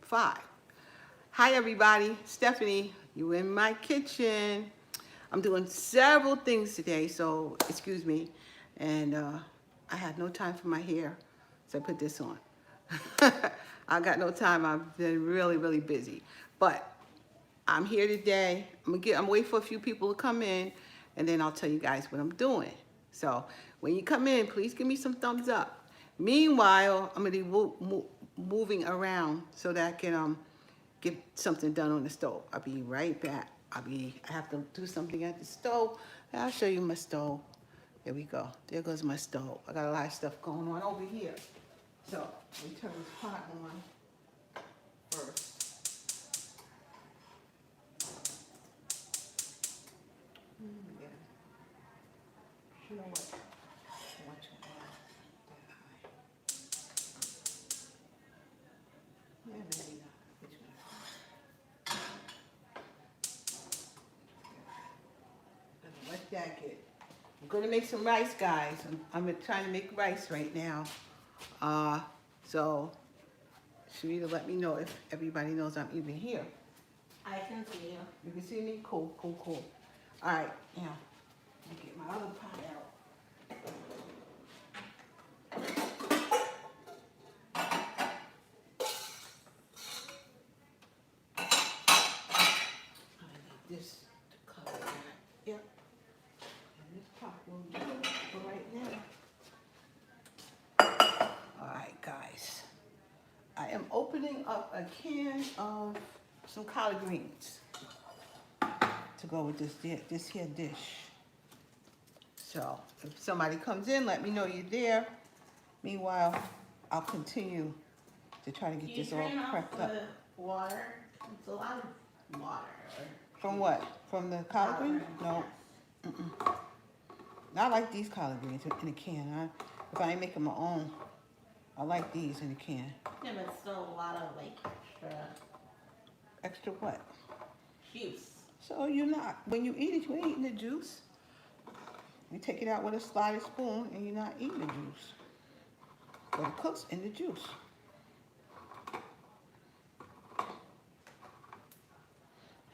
5. Hi everybody, Stephanie, you in my kitchen. I'm doing several things today, so excuse me. And I had no time for my hair, so I put this on. I got no time, I've been really busy. But I'm here today. I'm waiting for a few people to come in, and then I'll tell you guys what I'm doing. So when you come in, please give me some thumbs up. Meanwhile, I'm gonna be moving around so that I can get something done on the stove. I'll be right back. I have to do something at the stove. And I'll show you my stove. There we go. There goes my stove. I got a lot of stuff going on over here. So let me turn this pot on first. Yeah. You know what? I want you to add that high. Yeah, maybe not. Which one? Let that get. I'm gonna make some rice, guys. I'm trying to make rice right now. So Sharita, let me know if everybody knows I'm even here. I can see you. You can see me? Cool. All right, now, let me get my other pot out. I need this to cover that. Yep. And this pot will do for right now. All right, guys. I am opening up a can of some collard greens to go with this here dish. So if somebody comes in, let me know you're there. Meanwhile, I'll continue to try to get this all prepped up. Water. It's a lot of water. From what? From the collard greens? No. Not like these collard greens in a can. If I ain't making my own, I like these in a can. Yeah, but still a lot of like extra. Extra what? Juice. So you're not, when you eat it, you ain't eating the juice. You take it out with a sliding spoon and you're not eating the juice. But it cooks in the juice. I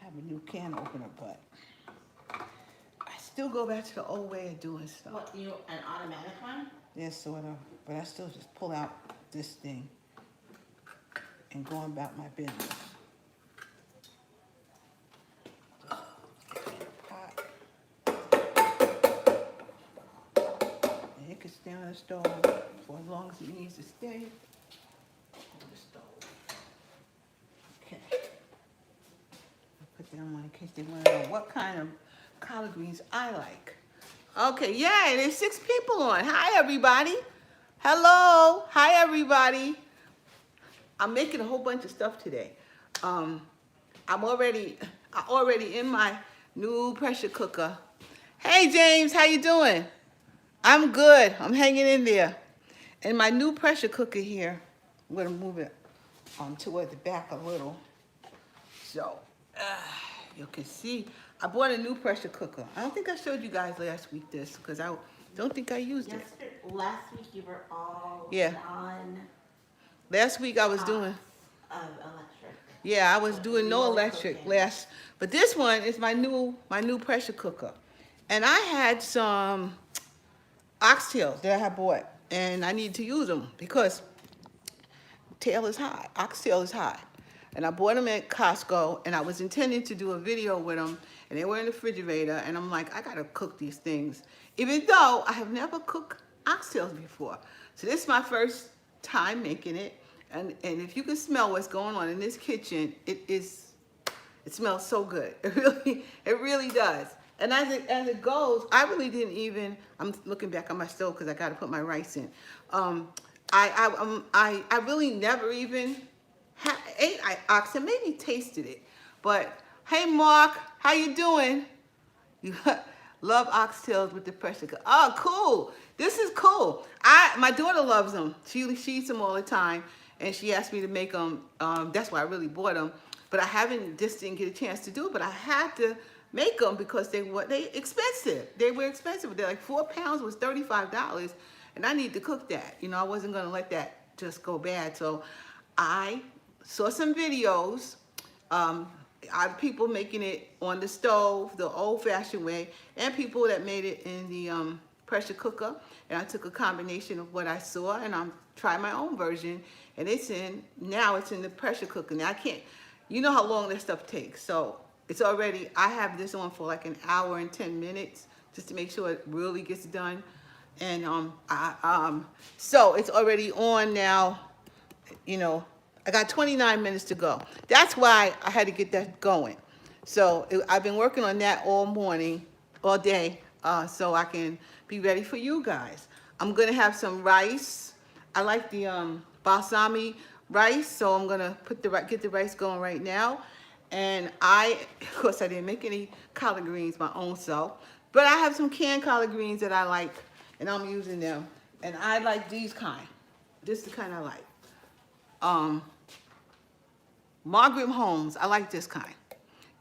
have a new can opener, but I still go back to the old way of doing stuff. What, an automatic one? Yes, sort of. But I still just pull out this thing and go about my business. And it can stay on the stove for as long as it needs to stay on the stove. Okay. I'll put that on in case they want to know what kind of collard greens I like. Okay, yay, there's 6 people on. Hi, everybody. Hello. Hi, everybody. I'm making a whole bunch of stuff today. I'm already in my new pressure cooker. Hey, James, how you doing? I'm good. I'm hanging in there. And my new pressure cooker here, I'm gonna move it toward the back a little. So, you can see, I bought a new pressure cooker. I don't think I showed you guys last week this, because I don't think I used it. Last week you were all on. Last week I was doing. Electric. Yeah, I was doing no electric last, but this one is my new pressure cooker. And I had some Oxtails that I had bought, and I need to use them because tail is hot. Oxtail is hot. And I bought them at Costco, and I was intending to do a video with them, and they were in the refrigerator, and I'm like, I gotta cook these things. Even though I have never cooked oxtails before. So this is my first time making it, and if you can smell what's going on in this kitchen, it smells so good. It really does. And as it goes, I really didn't even, I'm looking back on my stove because I gotta put my rice in. I really never even ate oxtail, maybe tasted it. But hey, Mark, how you doing? You love oxtails with the pressure cooker. Oh, cool. This is cool. My daughter loves them. She eats them all the time, and she asked me to make them. That's why I really bought them. But I just didn't get a chance to do it. But I had to make them because they expensive. They were expensive. They're like 4 pounds was $35, and I need to cook that. You know, I wasn't gonna let that just go bad. So I saw some videos. I people making it on the stove, the old-fashioned way, and people that made it in the pressure cooker. And I took a combination of what I saw, and I'm trying my own version. And now it's in the pressure cooker. Now I can't, you know how long this stuff takes. So it's already, I have this on for like an hour and 10 minutes just to make sure it really gets done. And so it's already on now. You know, I got 29 minutes to go. That's why I had to get that going. So I've been working on that all morning, all day, so I can be ready for you guys. I'm gonna have some rice. I like the balsamic rice, so I'm gonna get the rice going right now. And of course, I didn't make any collard greens my own self, but I have some canned collard greens that I like, and I'm using them. And I like these kind. This is the kind I like. Margaret Holmes, I like this kind.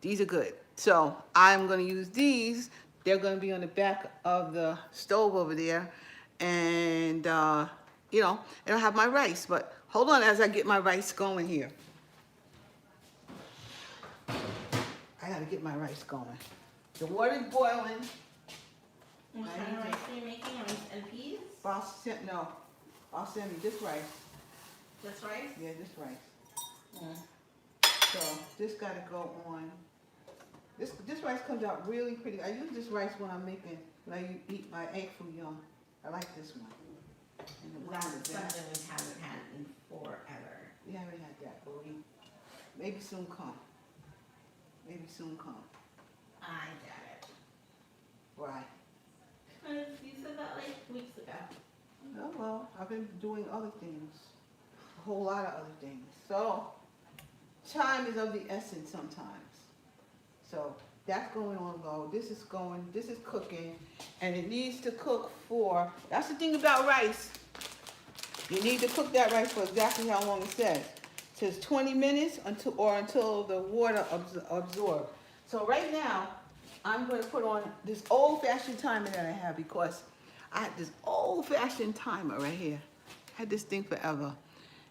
These are good. So I'm gonna use these. They're gonna be on the back of the stove over there. And you know, and I'll have my rice. But hold on as I get my rice going here. I gotta get my rice going. The water's boiling. What kind of rice are you making? Rice and peas? I'll send you this rice. This rice? Yeah, this rice. So this gotta go on. This rice comes out really pretty. I use this rice when I'm making, when I eat my egg foo young. I like this one. That's something we haven't had in forever. We haven't had that, but maybe soon come. Maybe soon come. I got it. Why? Because you said that like weeks ago. Oh well, I've been doing other things. A whole lot of other things. So time is of the essence sometimes. So that's going on low. This is cooking, and it needs to cook for, that's the thing about rice. You need to cook that rice for exactly how long it says. It says 20 minutes until the water absorbs. So right now, I'm going to put on this old-fashioned timer that I have, because I had this old-fashioned timer right here. I had this thing forever.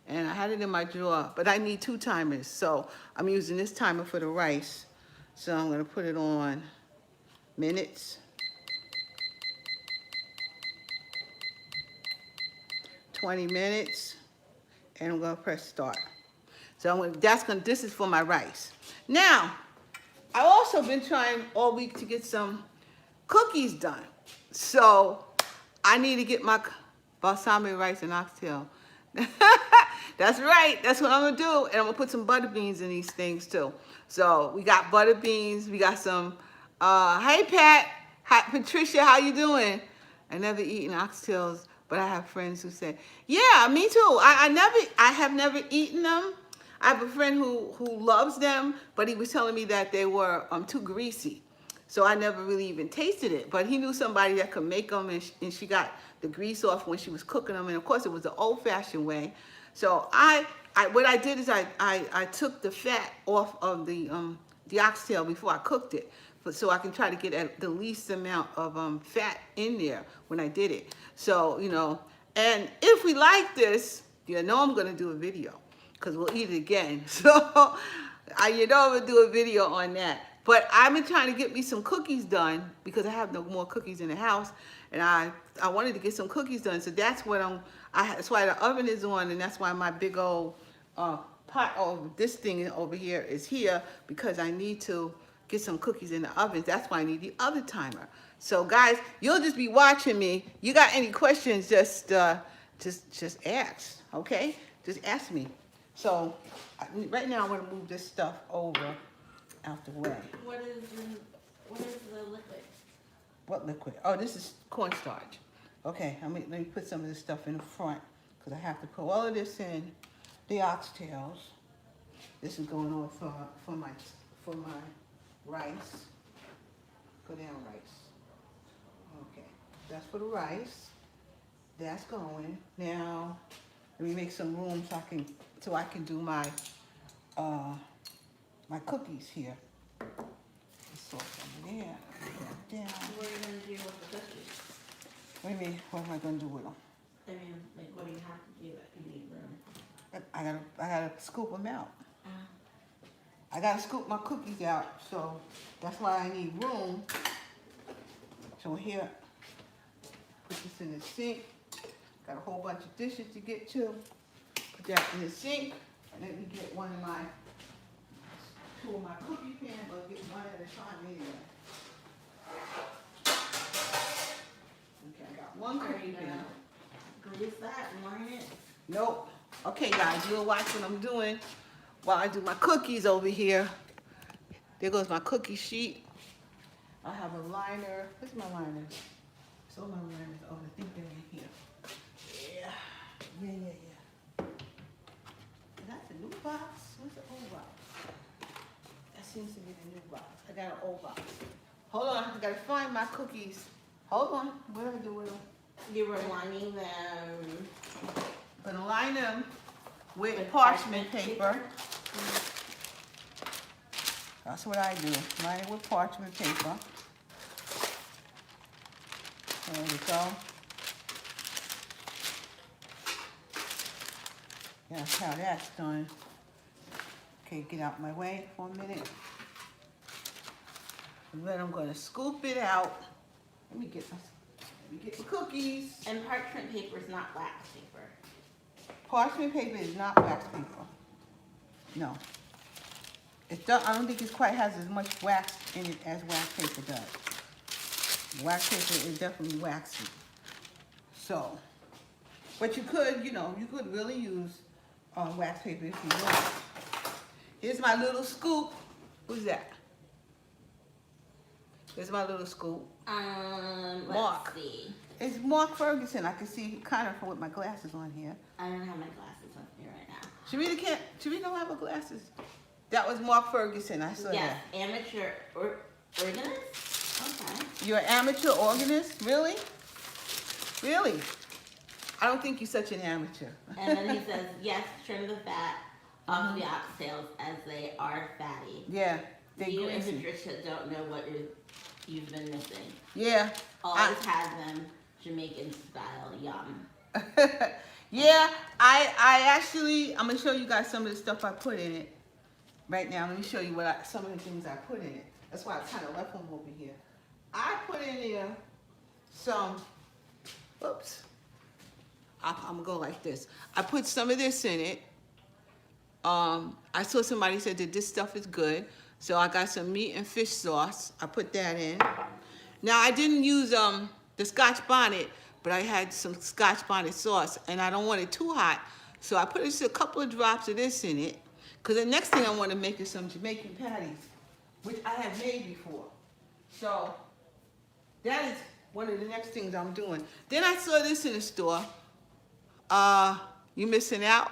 And I had it in my drawer, but I need 2 timers. So I'm using this timer for the rice. So I'm gonna put it on minutes. 20 minutes. And I'm gonna press start. So this is for my rice. Now, I've also been trying all week to get some cookies done. So I need to get my balsamic rice and oxtail. That's right. That's what I'm gonna do, and I'm gonna put some butter beans in these things too. So we got butter beans. We got some. Hey Pat, hi Patricia, how you doing? I never eaten oxtails, but I have friends who say, yeah, me too. I have never eaten them. I have a friend who loves them, but he was telling me that they were too greasy. So I never really even tasted it, but he knew somebody that could make them, and she got the grease off when she was cooking them, and of course it was the old-fashioned way. So what I did is I took the fat off of the oxtail before I cooked it, so I can try to get the least amount of fat in there when I did it. So, you know, and if we like this, you know I'm gonna do a video, because we'll eat it again. So, you know I'm gonna do a video on that. But I've been trying to get me some cookies done, because I have no more cookies in the house, and I wanted to get some cookies done. So that's what that's why the oven is on, and that's why my big old pot of this thing over here is here, because I need to get some cookies in the oven. That's why I need the other timer. So guys, you'll just be watching me. You got any questions, just ask, okay? Just ask me. So right now I want to move this stuff over out the way. What is the liquid? What liquid? Oh, this is cornstarch. Okay, let me put some of this stuff in the front, because I have to put all of this in the oxtails. This is going on for my rice. Put down rice. Okay, that's for the rice. That's going. Now, let me make some room so I can do my my cookies here. Salt over there. Put that down. What are you going to do with the cookies? What do you mean? What am I going to do with them? I mean, like, what do you have to do if you need room? I gotta scoop them out. I gotta scoop my cookies out, so that's why I need room. So here, put this in the sink. Got a whole bunch of dishes to get to. Put that in the sink. And let me get two of my cookie pans, but get one at a time anyway. Okay, I got one cookie pan. Grease that, line it. Nope. Okay, guys, you'll watch what I'm doing while I do my cookies over here. There goes my cookie sheet. I have a liner. Where's my liner? So my liners. Oh, I think they're in here. Yeah. Is that the new box? What's the old box? That seems to be the new box. I got an old box. Hold on, I gotta find my cookies. Hold on. What do I do with them? You were lining them. Gonna line them with parchment paper. That's what I do. Line it with parchment paper. There we go. That's how that's done. Okay, get out my way for a minute. And then I'm gonna scoop it out. Let me get the cookies. And parchment paper is not wax paper. Parchment paper is not wax paper. No. I don't think it quite has as much wax in it as wax paper does. Wax paper is definitely waxy. So, but you could, you could really use wax paper if you want. Here's my little scoop. Who's that? Here's my little scoop. Let's see. It's Mark Ferguson. I can see kind of with my glasses on here. I don't have my glasses on here right now. Sharita don't have her glasses. That was Mark Ferguson. I saw yes, that. Amateur organist? Okay. You're an amateur organist? Really? Really? I don't think you're such an amateur. And then he says, yes, trim the fat off the oxtails as they are fatty. Yeah, they You and greasy. Patricia don't know what you've been missing. Yeah. Always had them Jamaican style. Yum. Yeah, I actually, I'm going to show you guys some of the stuff I put in it. Right now, let me show you some of the things I put in it. That's why I kind of left them over here. I put in there some, oops. I'm going to go like this. I put some of this in it. I saw somebody said that this stuff is good. So I got some meat and fish sauce. I put that in. Now, I didn't use the Scotch bonnet, but I had some Scotch bonnet sauce, and I don't want it too hot. So I put just a couple of drops of this in it. Because the next thing I want to make is some Jamaican patties, which I have made before. So that is one of the next things I'm doing. Then I saw this in the store. You missing out?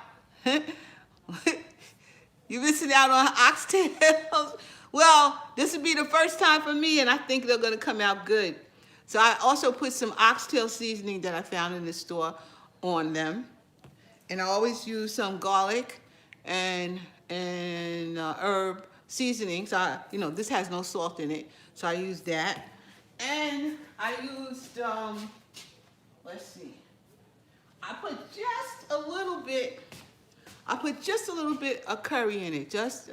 You missing out on oxtails? Well, this would be the first time for me, and I think they're going to come out good. So I also put some oxtail seasoning that I found in the store on them. And I always use some garlic and herb seasoning. So, this has no salt in it. So I use that. And I used, let's see. I put just a little bit of curry in it. Just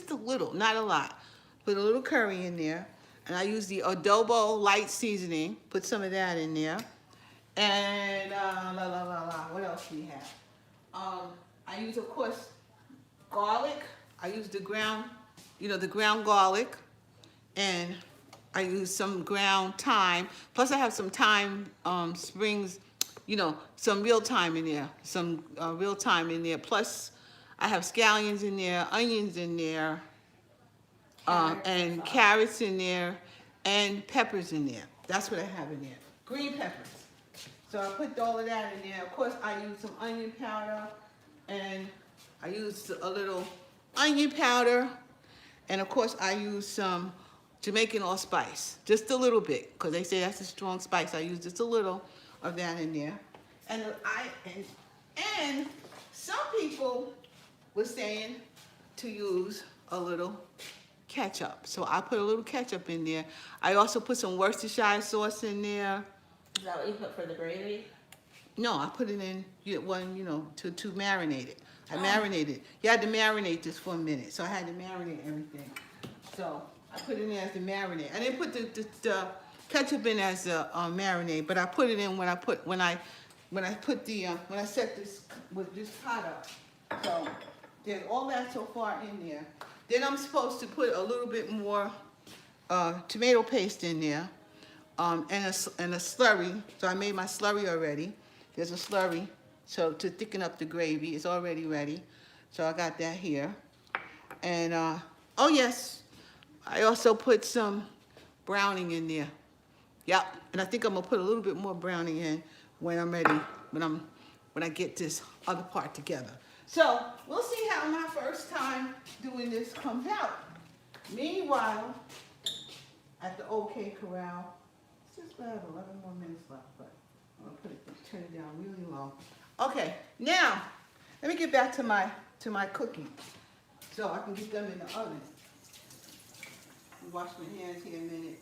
a little, not a lot. Put a little curry in there. And I use the adobo light seasoning. Put some of that in there. And, what else do we have? I use, of course, garlic. I use the ground garlic. And I use some ground thyme. Plus I have some thyme springs, some real thyme in there. Some real thyme in there. Plus I have scallions in there, onions in there, and carrots in there, and peppers in there. That's what I have in there. Green peppers. So I put all of that in there. Of course, I use some onion powder, and I use a little onion powder, and of course, I use some Jamaican allspice, just a little bit, because they say that's a strong spice. I use just a little of that in there, and some people were saying to use a little ketchup, so I put a little ketchup in there. I also put some Worcestershire sauce in there. Is that what you put for the gravy? No, I put it in to marinate it. I marinated. You had to marinate this for a minute, so I had to marinate everything. So I put it in as the marinade. I didn't put the ketchup in as a marinade, but I put it in when I set this pot up. So there's all that so far in there. Then I'm supposed to put a little bit more tomato paste in there, and a slurry. So I made my slurry already. There's a slurry, so to thicken up the gravy. It's already ready. So I got that here. And oh yes, I also put some browning in there. Yep, and I think I'm gonna put a little bit more browning in when I'm ready, when I get this other part together. So we'll see how my first time doing this comes out. Meanwhile, at the OK Corral, it's just about 11 more minutes left, but I'm gonna turn it down really low. Okay, now let me get back to my cooking, so I can get them in the oven. Wash my hands here a minute.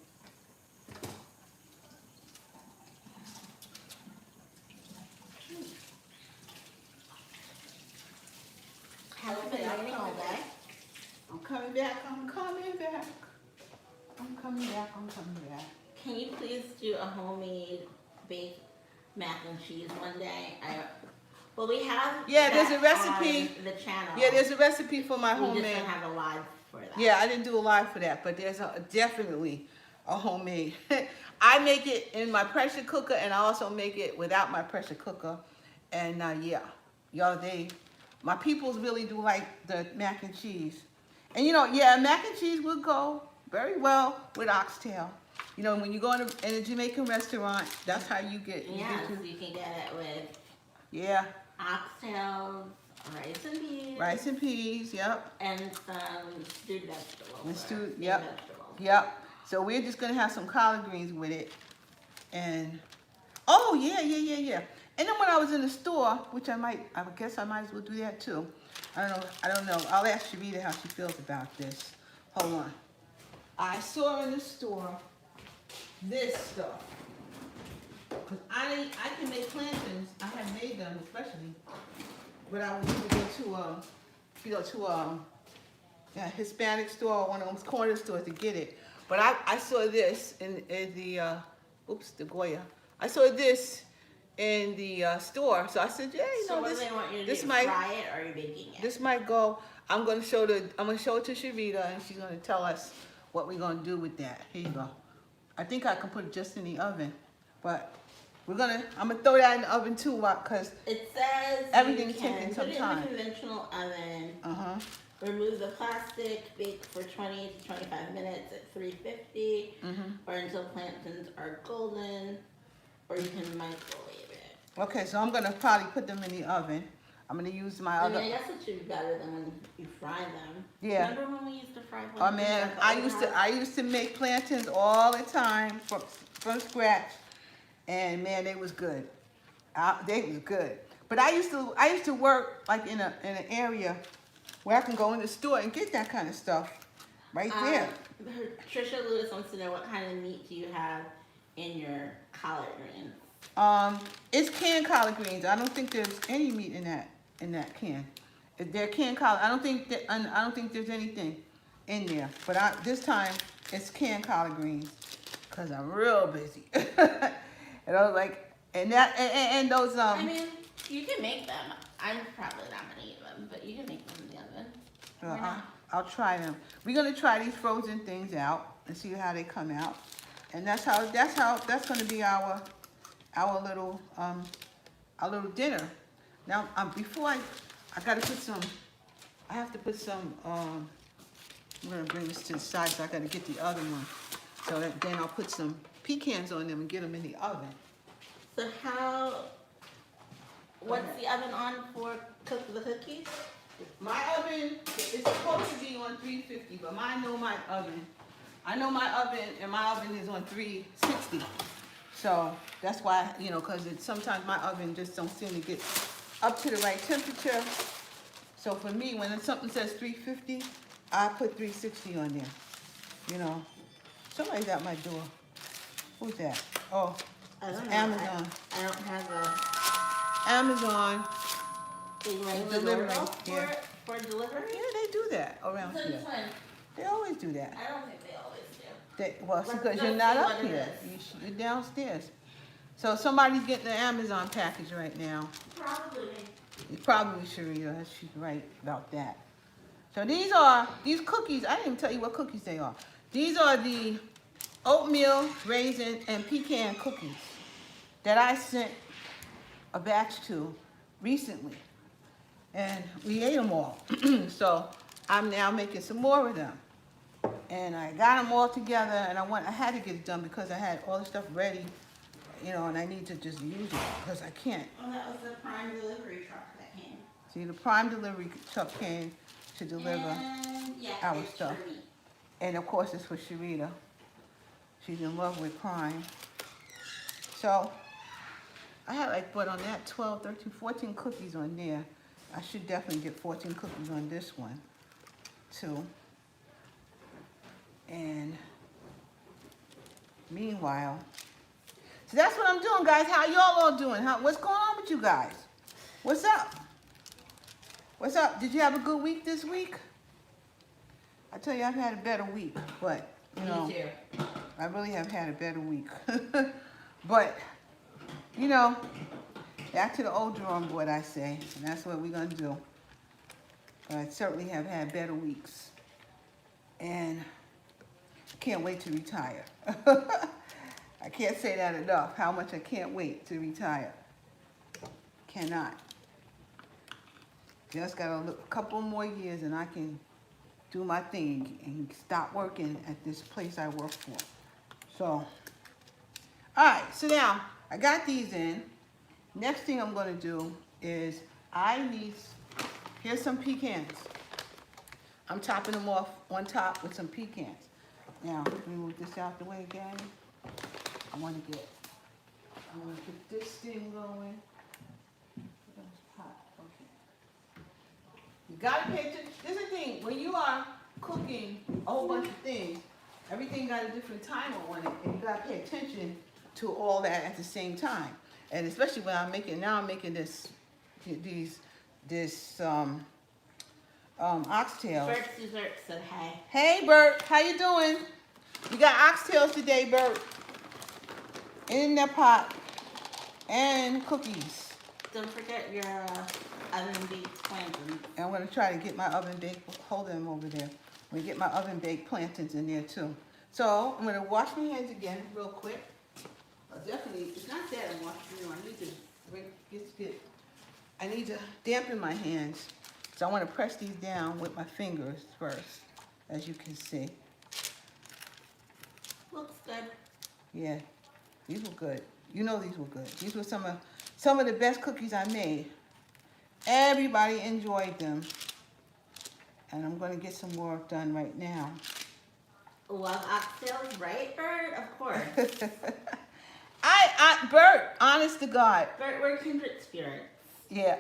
Has it been raining all day? I'm coming back, I'm coming back. I'm coming back, I'm coming back. Can you please do a homemade baked mac and cheese one day? Well, we have There's a recipe on the channel. Yeah, there's a recipe for my We homemade. just don't have a live for that. Yeah, I didn't do a live for that, but there's definitely a homemade. I make it in my pressure cooker, and I also make it without my pressure cooker. And yeah, y'all, my peoples really do like the mac and cheese. And you know, yeah, mac and cheese would go very well with oxtail. You know, when you go in a Jamaican restaurant, that's how you get. You can get it with. Yeah. Oxtails, rice and peas. Rice and peas, yep. And some stewed vegetables. Yep. Vegetables. Yep. So we're just gonna have some collard greens with it. And oh yeah. And then when I was in the store, which I guess I might as well do that too. I don't know. I'll ask Sharita how she feels about this. Hold on. I saw in the store this stuff. Cause I can make plantains. I have made them especially, but I would need to go to a Hispanic store or one of those corner stores to get it. But I saw this in the the Goya. I saw this in the store, so I said, yeah, you know, so what do they want you to this do? might Fry it, or are you baking it? This might go. I'm gonna show it to Sharita, and she's gonna tell us what we're gonna do with that. Here you go. I think I can put it just in the oven, but I'm gonna throw that in the oven too, because it says everything's you can taking put some it time. in the conventional oven. Remove the plastic, bake for 20 to 25 minutes at 350, or until plantains are golden, or you can microwave it. Okay, so I'm gonna probably put them in the oven. I'm gonna use my other. I guess it should be better than when you fry them. Yeah. Remember when we used to fry plantains? Oh man, I used to make plantains all the time from scratch, and man, they was good. They was good. But I used to work like in an area where I can go in the store and get that kind of stuff right there. Trisha Lewis wants to know, what kind of meat do you have in your collard greens? It's canned collard greens. I don't think there's any meat in that can. They're canned collard. I don't think there's anything in there. But this time it's canned collard greens because I'm real busy. And I was like, and those I mean, you can make them. I'm probably not gonna eat them, but you can make them in the oven. Why not? I'll try them. We're gonna try these frozen things out and see how they come out. And that's gonna be our little dinner. Now before I gotta put some. I have to put some. I'm gonna bring this to the side, so I gotta get the other one. So then I'll put some pecans on them and get them in the oven. So what's the oven on for the cookies? My oven is supposed to be on 350, but I know my oven, and my oven is on 360. So that's why, because sometimes my oven just don't seem to get up to the right temperature. So for me, when something says 350, I put 360 on there. Somebody's at my door. Who's that? Oh, I don't know. Amazon. I don't have a... Amazon. They ring the Delivery, doorbell yeah. for delivery? Yeah, they do that around here. Since when? They always do that. I don't think they always do. Well, Let's because go you're not see up what it here. is. You're downstairs. So somebody's getting the Amazon package right now. Probably. It's probably Sharita. She's right about that. So these cookies. I didn't even tell you what cookies they are. These are the oatmeal, raisin, and pecan cookies that I sent a batch to recently. And we ate them all. So I'm now making some more of them. And I got them all together, and I had to get it done because I had all the stuff ready, you know, and I need to just use it because I can't. Oh, that was the Prime delivery truck that came. See, the Prime delivery truck came to deliver And, yeah, our it's stuff. Sharita. And of course it's for Sharita. She's in love with Prime. So I had like, what on that, 12, 13, 14 cookies on there. I should definitely get 14 cookies on this one too. And meanwhile, so that's what I'm doing, guys. How y'all all doing? What's going on with you guys? What's up? What's up? Did you have a good week this week? I tell you, I've had a better week, but you know, Me too. I really have had a better week. But you know, back to the old drawing board, I say, and that's what we're gonna do. But I certainly have had better weeks, and can't wait to retire. I can't say that enough, how much I can't wait to retire. Cannot. Just got a couple more years and I can do my thing and stop working at this place I work for. So, all right, so now I got these in. Next thing I'm gonna do is here's some pecans. I'm topping them off on top with some pecans. Now, let me move this out the way again. I want to get this thing going. Okay. You gotta pay attention. This is the thing, when you are cooking a whole bunch of things, everything got a different timer on it, and you gotta pay attention to all that at the same time. And especially when I'm making oxtails. Bert's Dessert said hey. Hey Bert, how you doing? We got oxtails today, Bert. In the pot. And cookies. Don't forget your oven baked plantains. And I'm gonna try to get my oven baked, hold them over there. I'm gonna get my oven baked plantains in there too. So I'm gonna wash my hands again real quick. Definitely, it's not that I'm washing, you know, I need to dampen my hands. So I want to press these down with my fingers first, as you can see. Looks good. Yeah, these were good. You know these were good. These were some of the best cookies I made. Everybody enjoyed them. And I'm going to get some more done right now. Love oxtails, right, Bert? Of course. Bert, honest to God. Bert, we're kindred spirits. Yeah,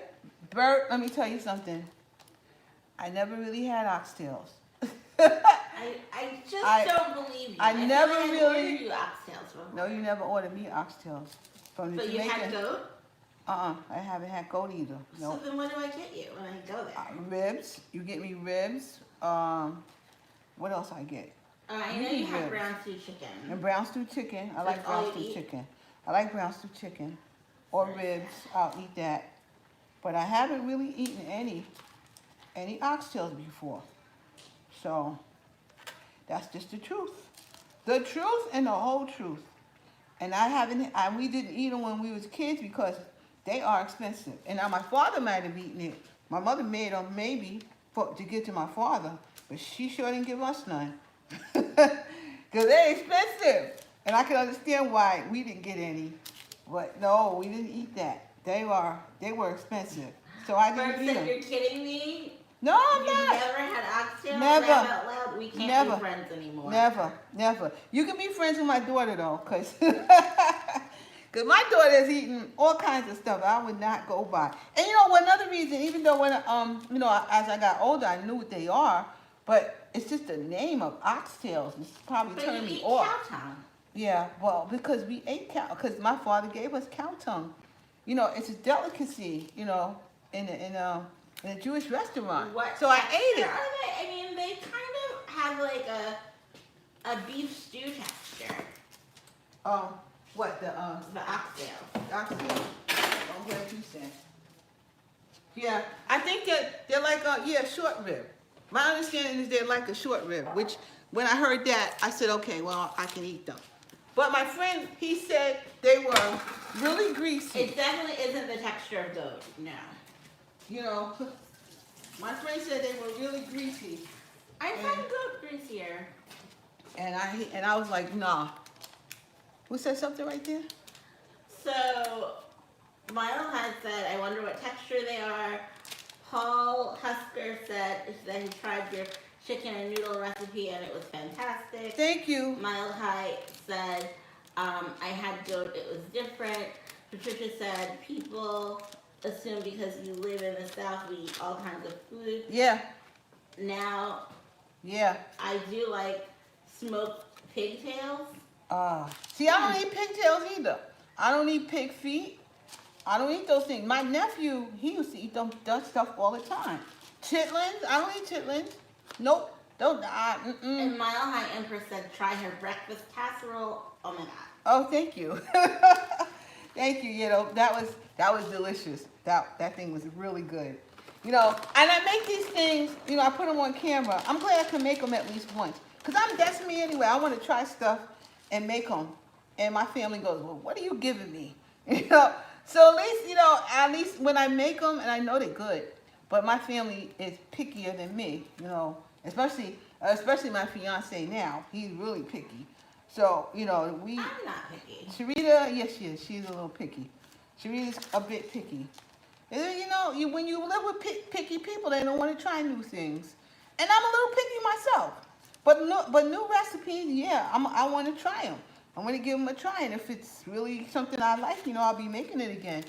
Bert, let me tell you something. I never really had oxtails. I just don't believe you. I never feel like really. I ordered you oxtails before. No, you never ordered me oxtails from the But Jamaican. you had goat? I haven't had goat either. No. So then what do I get you when I go there? Ribs. You get me ribs. What else I get? I know you have brown stew chicken. And brown stew chicken. I like That's all brown you stew eat? chicken. I like brown stew chicken or ribs. I'll eat that. But I haven't really eaten any oxtails before. So that's just the truth. The truth and the whole truth. And we didn't eat them when we was kids because they are expensive. And now my father might have eaten it. My mother made them maybe to get to my father, but she sure didn't give us none. Because they're expensive. And I can understand why we didn't get any. But no, we didn't eat that. They were expensive. So I didn't eat them. You're kidding me? No, I'm You've not. never had oxtails? Never. Laugh out loud. We can't Never. be friends anymore. Never. You can be friends with my daughter though, because my daughter's eating all kinds of stuff I would not go by. And you know, another reason, even though when as I got older, I knew what they are, but it's just the name of oxtails. It's probably turned me off. Cow tongue. Yeah, well, because we ate cow, because my father gave us cow tongue. You know, it's a delicacy, you know, in a Jewish restaurant. What So I ate texture it. are they? I mean, they kind of have like a beef stew texture. What the Oxtail. oxtail? Oh, what did you say? Yeah, I think that they're like a short rib. My understanding is they're like a short rib, which when I heard that, I said, okay, well, I can eat them. But my friend, he said they were really greasy. It definitely isn't the texture of goat, no. You know, my friend said they were really greasy. I find goat greasier. And I was like, nah. Who said something right there? So, Milo had said, I wonder what texture they are. Paul Husker said that he tried your chicken and noodle recipe and it was fantastic. Thank you. Mile High said, I had goat, it was different. Patricia said, people assume because you live in the South, we eat all kinds of food. Yeah. Now, Yeah. I do like smoked pigtails. See, I don't eat pigtails either. I don't eat pig feet. I don't eat those things. My nephew, he used to eat that stuff all the time. Chitlins, I don't eat chitlins. Nope. Don't. And Mile High Empress said, try her breakfast casserole. Oh my God. Oh, thank you. Thank you. You know, that was delicious. That thing was really good. You know, and I make these things, you know, I put them on camera. I'm glad I can make them at least once. Because that's me anyway. I want to try stuff and make them. And my family goes, well, what are you giving me? You know, so at least when I make them, and I know they're good, but my family is pickier than me, you know, especially my fiance now. He's really picky. So, you know, I'm not picky. Sharita, yes, she is. She's a little picky. Sharita's a bit picky. And then, you know, when you live with picky people, they don't want to try new things. And I'm a little picky myself. But new recipes, yeah, I want to try them. I want to give them a try. And if it's really something I like, you know, I'll be making it again.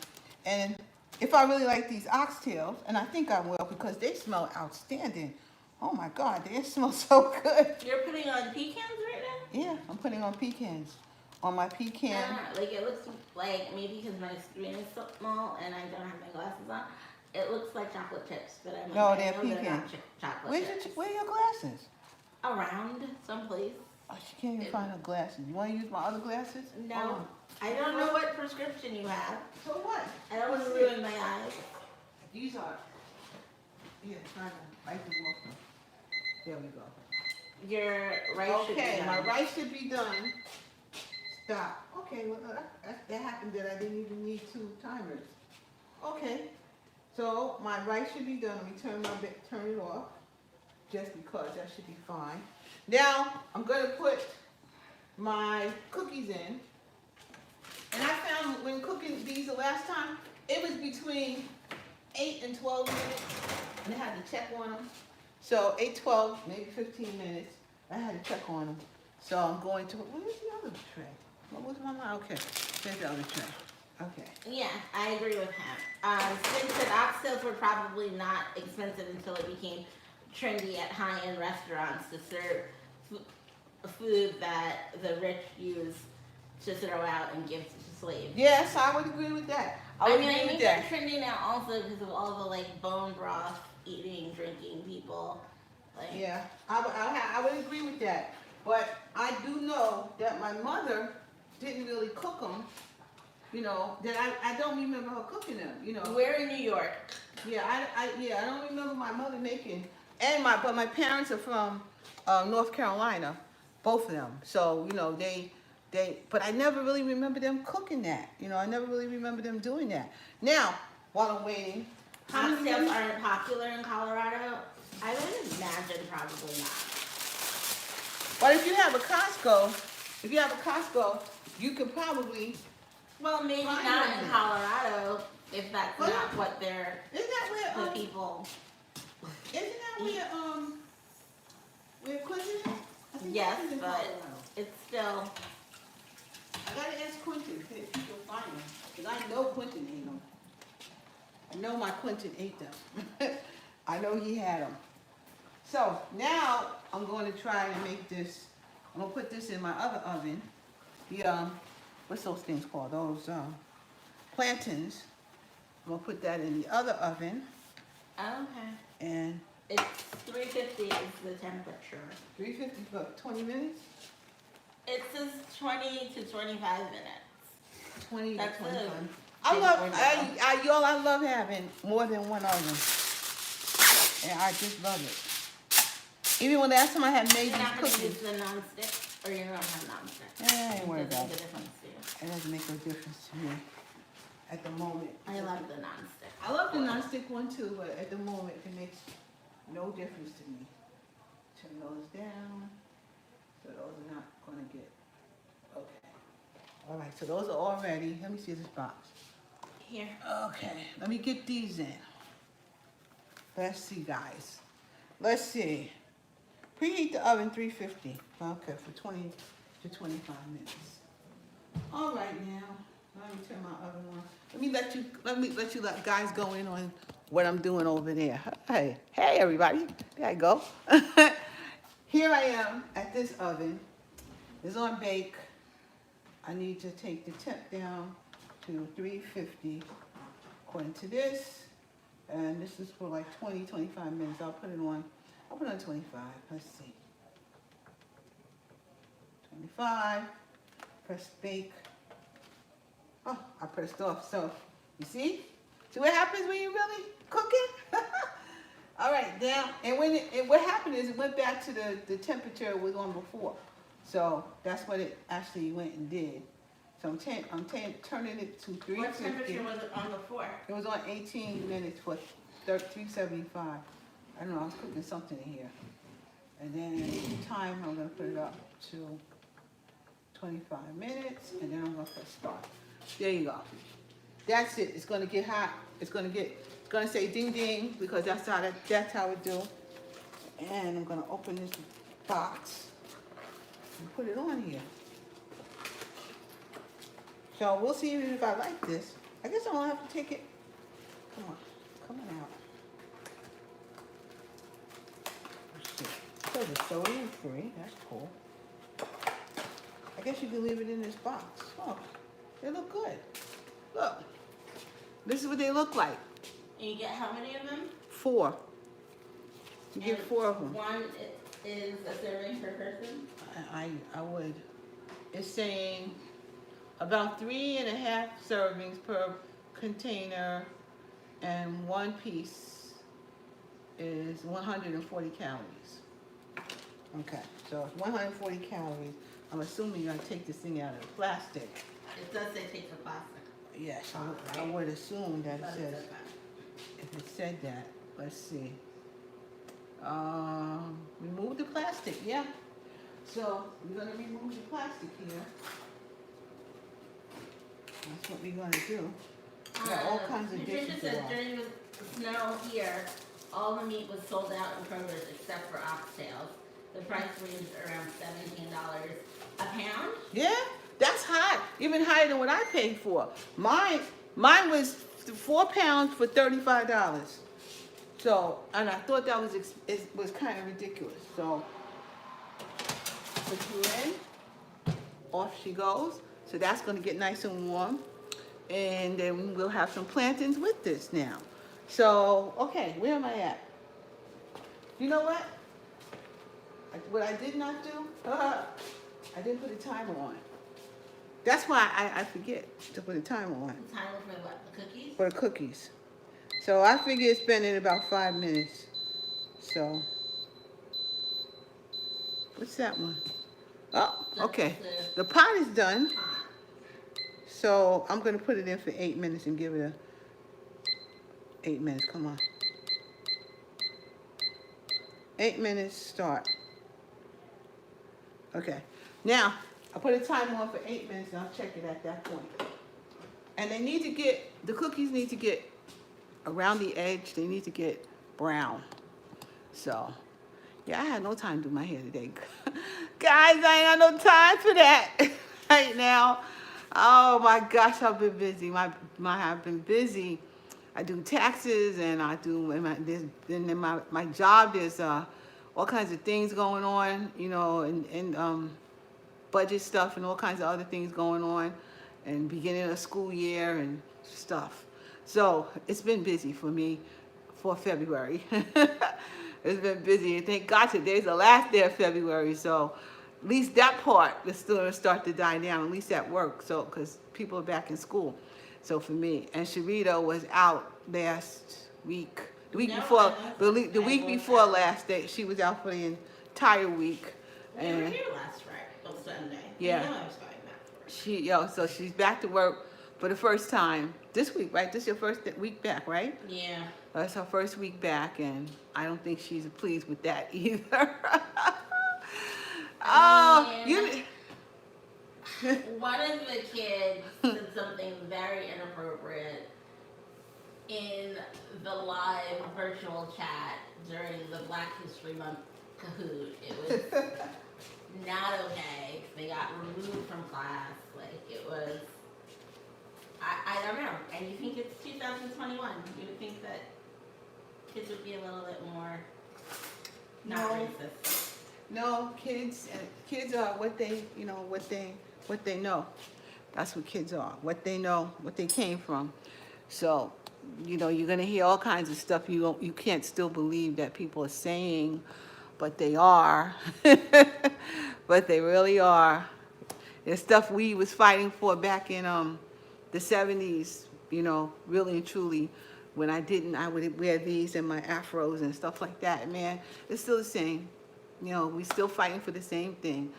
And if I really like these oxtails, and I think I will because they smell outstanding. Oh my God, they smell so good. You're putting on pecans right now? Yeah, I'm putting on pecans. On my pecan. Like it looks like, maybe because my screen is so small and I don't have my glasses on, it looks like chocolate chips, but I'm like, No, I they're know they're not pecans. chocolate chips. Where are your glasses? Around someplace. Oh, she can't even find her glasses. You want to use my other glasses? No. I don't know what prescription you have. So what? I don't want to ruin my eyes. These are. Yeah, trying to light them off. There we go. Your rice should be Okay, done. my rice should be done. Stop. Okay, well, that happened that I didn't even need 2 timers. Okay, so my rice should be done. Let me turn it off, just because that should be fine. Now I'm gonna put my cookies in, and I found when cooking these the last time, it was between 8 and 12 minutes, and I had to check on them. So 8, 12, maybe 15 minutes. I had to check on them. So I'm going to. Where's the other tray? What was my mind? Okay, there's the other tray. Okay. Yeah, I agree with him. Sid said oxtails were probably not expensive until it became trendy at high-end restaurants to serve food that the rich use to throw out and give to slaves. Yes, I would agree with that. I think they're trendy now also because of all the like bone broth eating, drinking people. Like, Yeah, I would agree with that. But I do know that my mother didn't really cook them. You know, that I don't remember her cooking them. You know. We're in New York. Yeah, I don't remember my mother making. But my parents are from North Carolina, both of them. So you know but I never really remember them cooking that. You know, I never really remember them doing that. Now, while I'm waiting, Oxtails aren't popular in Colorado. I would imagine probably not. But if you have a Costco, you could probably. Well, maybe Fine. not in Colorado if that's What? not what they're Isn't that the where people. Isn't that where Quentin is? I think Yes, Quentin's in but Colorado. it's still. I gotta ask Quentin if he can find them, because I know Quentin ate them. I know my Quentin ate them. I know he had them. So now I'm going to try to make this. I'm gonna put this in my other oven. The what's those things called? Those plantains. I'm gonna put that in the other oven, Okay. and It's 350 is the temperature. 350 for 20 minutes? It says 20 to 25 minutes. 20 That's to 25. it. I Big love, window. y'all, I love having more than one oven. And I just love it. Even when last time I had made You're these not going to cookies. use the non-stick, or you're going to have non-stick? I ain't worried It doesn't about make it. a difference to you. It doesn't make no difference to me at the moment. I love the non-stick. I love the non-stick one too, but at the moment it makes no difference to me. Turn those down, so those are not gonna get, okay. All right, so those are all ready. Let me see this box. Here. Okay, let me get these in. Let's see, guys. Let's see. Preheat the oven 350. Okay, for 20 to 25 minutes. All right, now let me turn my oven on. Let me let you guys go in on what I'm doing over there. Hey, everybody. There I go. Here I am at this oven. It's on bake. I need to take the temp down to 350 according to this. And this is for like 20, 25 minutes. I'll put it on 25. Let's see. 25. Press bake. Oh, I pressed off. So, you see? See what happens when you really cooking? All right, now, and what happened is it went back to the temperature it was on before. So that's what it actually went and did. So I'm turning it to 350. What temperature was it on before? It was on 18 minutes for 375. I don't know, I was cooking something in here. And then time, I'm gonna put it up to 25 minutes, and then I'm gonna press start. There you go. That's it. It's gonna get hot. It's gonna say ding ding because that's how it do. And I'm gonna open this box and put it on here. So we'll see if I like this. I guess I'm gonna have to take it. Come on out. Let's see. So it's sodium free. That's cool. I guess you can leave it in this box. Oh, they look good. Look, this is what they look like. And you get how many of them? 4. You get 4 of them. One is a serving per person? I would. It's saying about 3.5 servings per container, and one piece is 140 calories. Okay, so it's 140 calories. I'm assuming you're gonna take this thing out of the plastic. It does say take the plastic. Yes, I would assume that it But says, says that. if it said that. Let's see. Remove the plastic, yeah. So we're gonna remove the plastic here. That's what we're gonna do. We got all kinds of Patricia dishes to says wash. during the snow here, all the meat was sold out in Kroger's except for Oxtails. The price ranged around $17 a pound. Yeah, that's high. Even higher than what I paid for. Mine was 4 pounds for $35. So, and I thought that it was kind of ridiculous. So, put you in. Off she goes. So that's going to get nice and warm. And then we'll have some plantains with this now. So, okay, where am I at? You know what? What I did not do, I didn't put a timer on. That's why I forget to put a timer on. The timer for what? The cookies? For the cookies. So I figure it's been in about 5 minutes. So, what's that one? Oh, okay. The pot is done. So I'm gonna put it in for 8 minutes and give it 8 minutes, come on. 8 minutes, start. Okay, now I put a timer on for 8 minutes and I'll check it at that point. And the cookies need to get around the edge, they need to get brown. So, yeah, I had no time to do my hair today. Guys, I ain't got no time for that right now. Oh my gosh, I've been busy. I've been busy. I do taxes and I do, in my job, there's all kinds of things going on, you know, and budget stuff and all kinds of other things going on, and beginning of school year and stuff. So it's been busy for me for February. It's been busy, and thank God today's the last day of February. So at least that part is still gonna start to die down, at least at work. So because people are back in school. So for me, and Sharita was out last week, the week No, before, I wasn't. the I week was before out. last day. She was out for the entire week. We were And here last Friday, well, Sunday. Yeah. You know I was going back for work. so she's back to work for the first time this week, right? This is your first week back, right? Yeah. That's her first week back, and I don't think she's pleased with that either. Oh, you. One of the kids said something very inappropriate in the live virtual chat during the Black History Month Kahoot. It was not okay. They got removed from class. Like, it was, I don't know. And you think it's 2021. You would think that kids would be a little bit more not No. racist. No, kids are what they, what they know. That's what kids are. What they know, what they came from. So, you're gonna hear all kinds of stuff you can't still believe that people are saying, but they are. But they really are. There's stuff we was fighting for back in the 70s, really and truly. When I would wear these and my afros and stuff like that. Man, it's still the same. We still fighting for the same thing,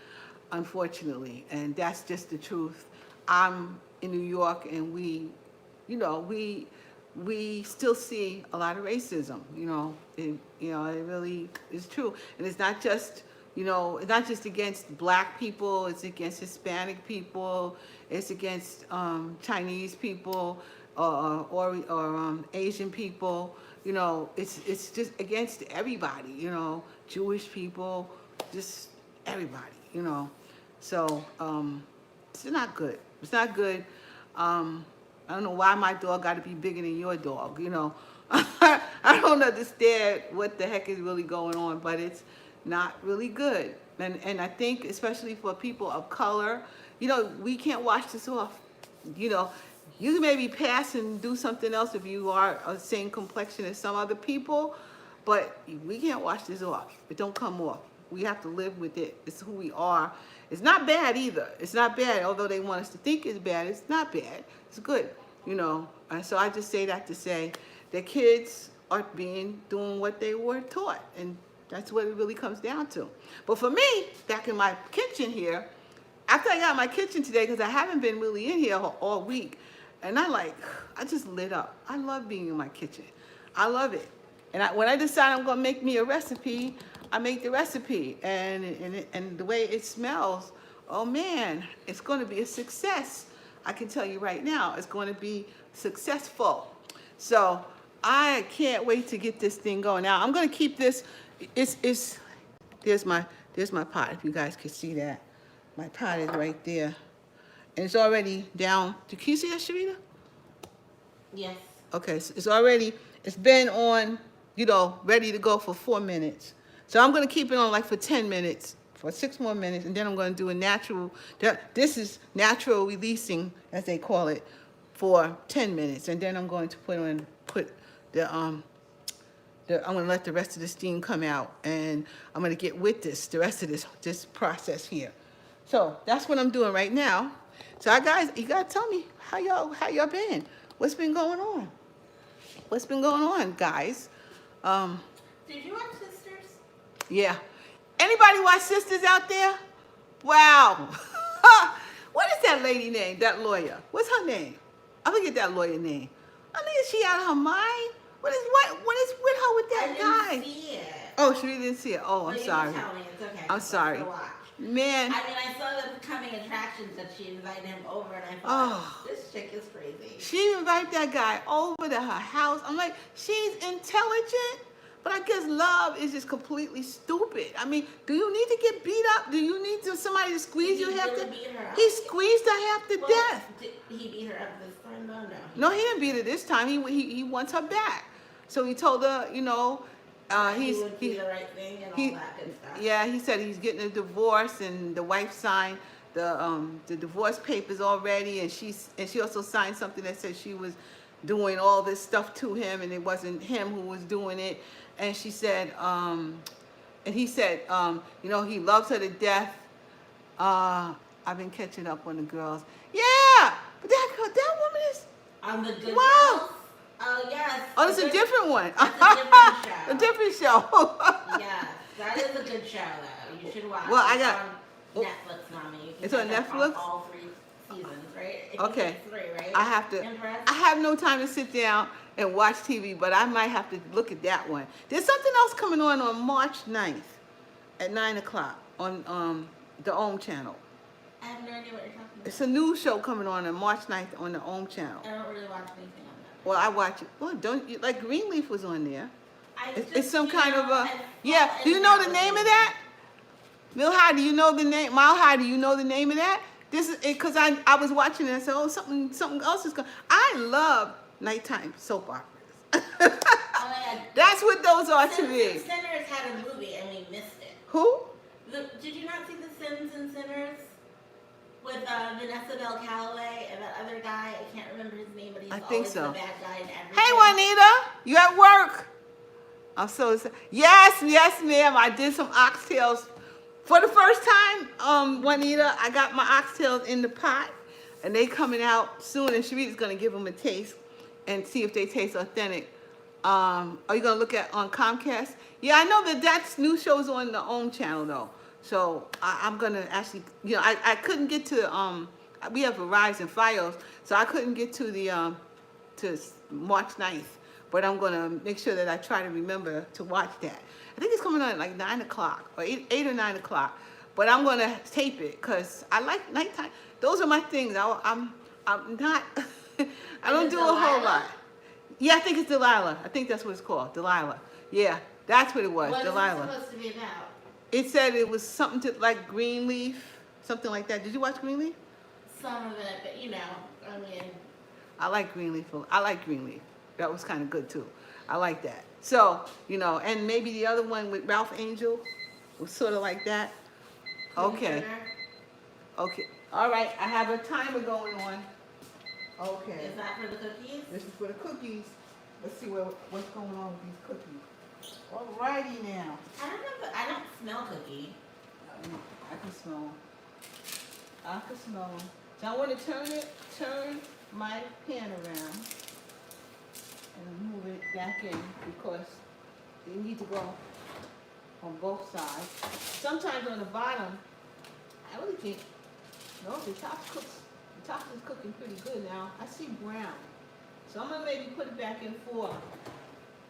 unfortunately, and that's just the truth. I'm in New York, and we still see a lot of racism. It really is true, and it's not just it's not just against black people. It's against Hispanic people. It's against Chinese people or Asian people. It's just against everybody. Jewish people, just everybody. So it's not good. It's not good. I don't know why my dog got to be bigger than your dog. I don't understand what the heck is really going on, but it's not really good. And I think especially for people of color, we can't wash this off. You can maybe pass and do something else if you are the same complexion as some other people, but we can't wash this off. It don't come off. We have to live with it. It's who we are. It's not bad either. It's not bad, although they want us to think it's bad. It's not bad. It's good, And so I just say that to say that kids are doing what they were taught, and that's what it really comes down to. But for me, back in my kitchen here, after I got my kitchen today, because I haven't been really in here all week, and I just lit up. I love being in my kitchen. I love it. And when I decide I'm going to make me a recipe, I make the recipe. And the way it smells, oh man, it's going to be a success. I can tell you right now, it's going to be successful. So I can't wait to get this thing going. Now, I'm going to keep this. There's my pot, if you guys can see that. My pot is right there. And it's already down. Can you see that, Sharita? Yes. Okay, so it's been on, ready to go for 4 minutes. So I'm going to keep it on for 10 minutes, for 6 more minutes, and then I'm going to do a natural, this is natural releasing, as they call it, for 10 minutes. And then I'm going to I'm going to let the rest of the steam come out, and I'm going to get with the rest of this process here. So that's what I'm doing right now. So guys, you got to tell me how y'all been. What's been going on? What's been going on, guys? Did you watch Sisters? Yeah. Anybody watch Sisters out there? Wow. What is that lady name, that lawyer? What's her name? I forget that lawyer name. I think is she out of her mind? What is with her with that guy? I didn't see it. Oh, she didn't see it. Oh, I'm Well, sorry. You can tell me. It's okay. I'm sorry. Go watch. Man. I mean, I saw the coming attractions that she invited him over, and I thought, this chick is crazy. She invited that guy over to her house. I'm like, she's intelligent, but I guess love is just completely stupid. I mean, do you need to get beat up? Do you need somebody to squeeze you half to? Beat her up? He squeezed her half to death. Did he beat her up this time? No, he didn't beat her this time. He wants her back. So he told her, he would do the right thing and all that good stuff. Yeah, he said he's getting a divorce, and the wife signed the divorce papers already, and she also signed something that said she was doing all this stuff to him, and it wasn't him who was doing it. And she said, and he said, you know, he loves her to death. I've been catching up on the girls. Yeah, but that woman is On the Good wow. Girls? Oh, yes. Oh, it's a different one. That's a different show. A different show. Yes, that is a good show, though. You should watch. Well, I It's got- on Netflix, Mommy. You can It's on catch up Netflix? all 3 seasons, right? I think Okay. it's 3, right? I have to. Empress? I have no time to sit down and watch TV, but I might have to look at that one. There's something else coming on March 9th at 9 o'clock on the OM channel. I have no idea what you're talking about. It's a new show coming on March 9th on the OM channel. I don't really watch anything on that. Well, I watch it. Well, don't you like Greenleaf was on there? It's It's some kind of a I yeah. fall Do you in know love the with name of it. that? Mil High, do you know the name? Mile High, do you know the name of that? This is because I was watching it and I said, oh, something else is going. I love nighttime soap operas. Oh, yeah. That's what those are to Sins me. and Sinners had a movie and we missed it. Who? Did you not see The Sins and Sinners? With Vanessa Bell Calloway and that other guy, I can't remember his name, but he's I think always so. the bad guy in everything. Hey, Juanita, you at work? I'm so yes, ma'am. I did some oxtails for the first time. Juanita, I got my oxtails in the pot, and they coming out soon. And Sharita's gonna give them a taste and see if they taste authentic. Are you gonna look at on Comcast? Yeah, I know that's new shows on the OWN channel though. So I'm gonna actually, you know, I couldn't get to we have Verizon Fios, so I couldn't get to the to March 9th. But I'm gonna make sure that I try to remember to watch that. I think it's coming on at like 9 o'clock or 8 or 9 o'clock. But I'm gonna tape it because I like nighttime. Those are my things. I'm not. I don't do a whole lot. Yeah, I think it's Delilah. I think that's what it's called, Delilah. Yeah, that's what it was, What Delilah. is it supposed to be about? It said it was something to like Greenleaf, something like that. Did you watch Greenleaf? Some of it, but you know, I mean. I like Greenleaf. I like Greenleaf. That was kind of good too. I like that. So, you know, and maybe the other one with Ralph Angel was sort of like that. Okay. Okay. All right. I have a timer going on. Okay. Is that for the cookies? This is for the cookies. Let's see what's going on with these cookies. Alrighty now. I don't know, but I don't smell cookie. I can smell them. I can smell them. So I want to turn my pan around and move it back in because they need to go on both sides. Sometimes on the bottom, I really think, no, the top is cooking pretty good now. I see brown. So I'm gonna maybe put it back in for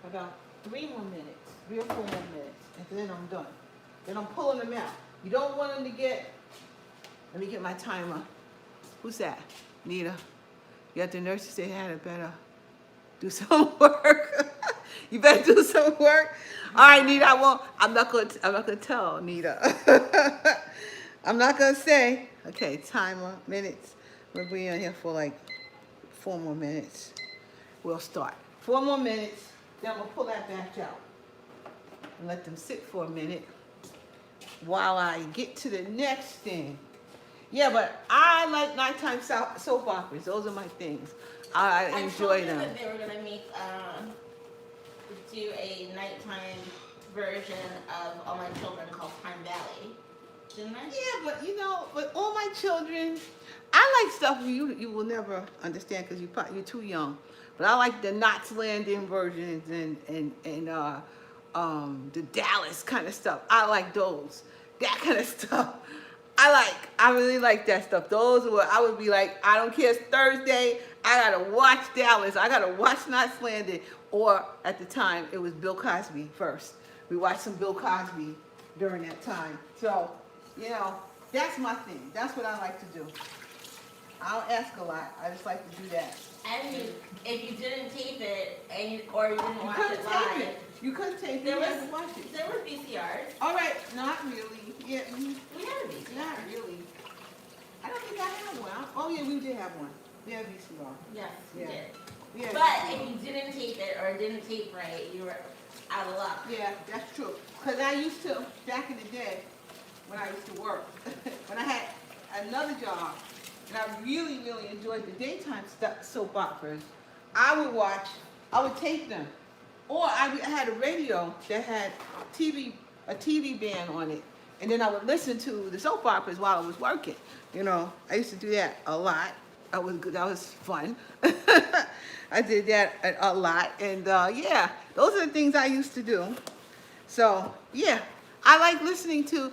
about 3 more minutes, 3 or 4 more minutes, and then I'm done. Then I'm pulling them out. You don't want them to get, let me get my timer. Who's that? Nita. You got the nurse say, hey, I better do some work. You better do some work. All right, Nita, I'm not gonna tell Nita. I'm not gonna say. Okay, timer, minutes. We'll be on here for like 4 more minutes. We'll start. 4 more minutes, then I'm gonna pull that back out and let them sit for a minute while I get to the next thing. Yeah, but I like nighttime soap operas. Those are my things. I enjoy them. I told you that they were gonna make do a nighttime version of All My Children called Pine Valley, didn't I? Yeah, but you know, but all my children, I like stuff you will never understand because you're too young. But I like the Knots Landing versions and the Dallas kind of stuff. I like those, that kind of stuff. I really like that stuff. Those were, I would be like, I don't care, it's Thursday, I gotta watch Dallas, I gotta watch Knots Landing. Or at the time, it was Bill Cosby first. We watched some Bill Cosby during that time. So, you know, that's my thing. That's what I like to do. I don't ask a lot. I just like to do that. And if you didn't tape it, or you didn't watch it live, you couldn't tape it. there You was had to watch it. there were VCRs. All right, not really. Yeah, We had a VCR. not really. I don't think I had one. Oh yeah, we did have one. We had VCR. Yes, we Yeah. did. We had But VCR. if you didn't tape it or didn't tape right, you were out of luck. Yeah, that's true. Because I used to, back in the day, when I used to work, when I had another job, and I really, really enjoyed the daytime soap operas, I would tape them. Or I had a radio that had a TV band on it. And then I would listen to the soap operas while I was working. You know, I used to do that a lot. That was good. That was fun. I did that a lot. And yeah, those are the things I used to do. So yeah, I like listening to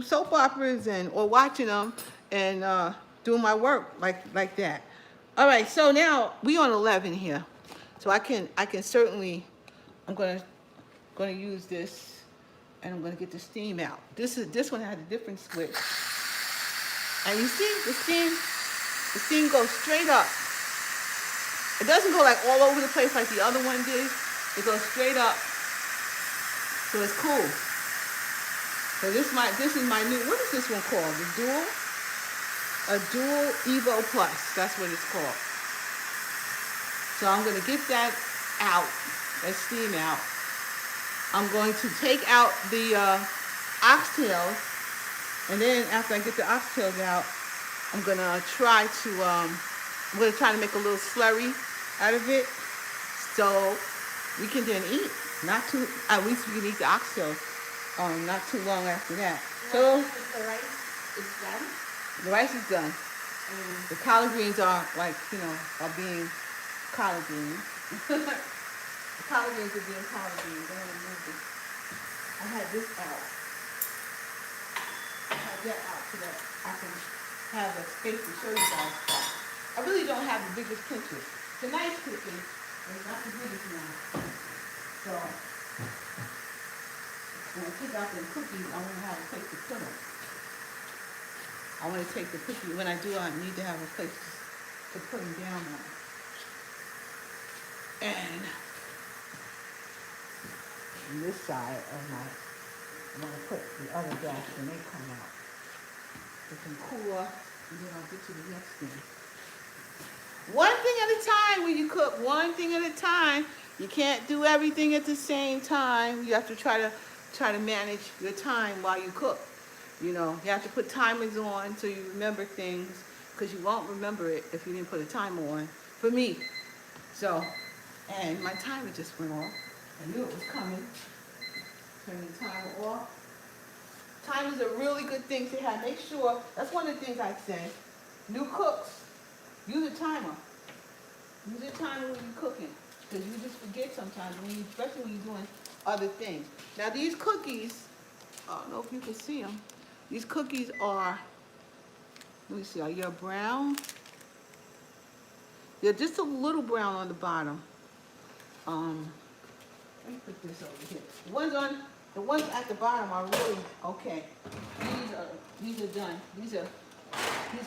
soap operas or watching them and doing my work like that. All right, so now we on 11 here, so I can certainly I'm gonna use this and I'm gonna get the steam out. This one has a different switch, and you see the steam goes straight up. It doesn't go like all over the place like the other one did. It goes straight up. So it's cool. So this is my new, what is this one called? The Dual? A Dual Evo Plus. That's what it's called. So I'm going to get that out, that steam out. I'm going to take out the oxtails. And then after I get the oxtails out, I'm going to try to make a little slurry out of it. So we can then eat. At least we can eat the oxtails not too long after that. So the rice is done? The rice is done. The collard greens are are being collard greens. The collard greens are being collard greens. I'm going to move this. I had this out. I had that out so that I can have a space to show you guys. I really don't have the biggest pinches. It's a nice cookie, but it's not the biggest one. So, when I take out the cookies, I want to have a place to put them. I want to take the cookie, when I do, I need to have a place to put them down on. And on this side of I'm going to put the other batch when they come out. It can cool off, and then I'll get to the next thing. One thing at a time when you cook, one thing at a time. You can't do everything at the same time. You have to try to manage your time while you cook. You know, you have to put timers on so you remember things, because you won't remember it if you didn't put a timer on. For me. So, and my timer just went off. I knew it was coming. Turn the timer off. Timers are really good things to have. Make sure, that's one of the things I say. New cooks, use a timer. Use a timer when you're cooking. Because you just forget sometimes, especially when you're doing other things. Now these cookies, I don't know if you can see them. These cookies are, let me see, are you brown? They're just a little brown on the bottom. Let me put this over here. The ones at the bottom are really okay. These are done. These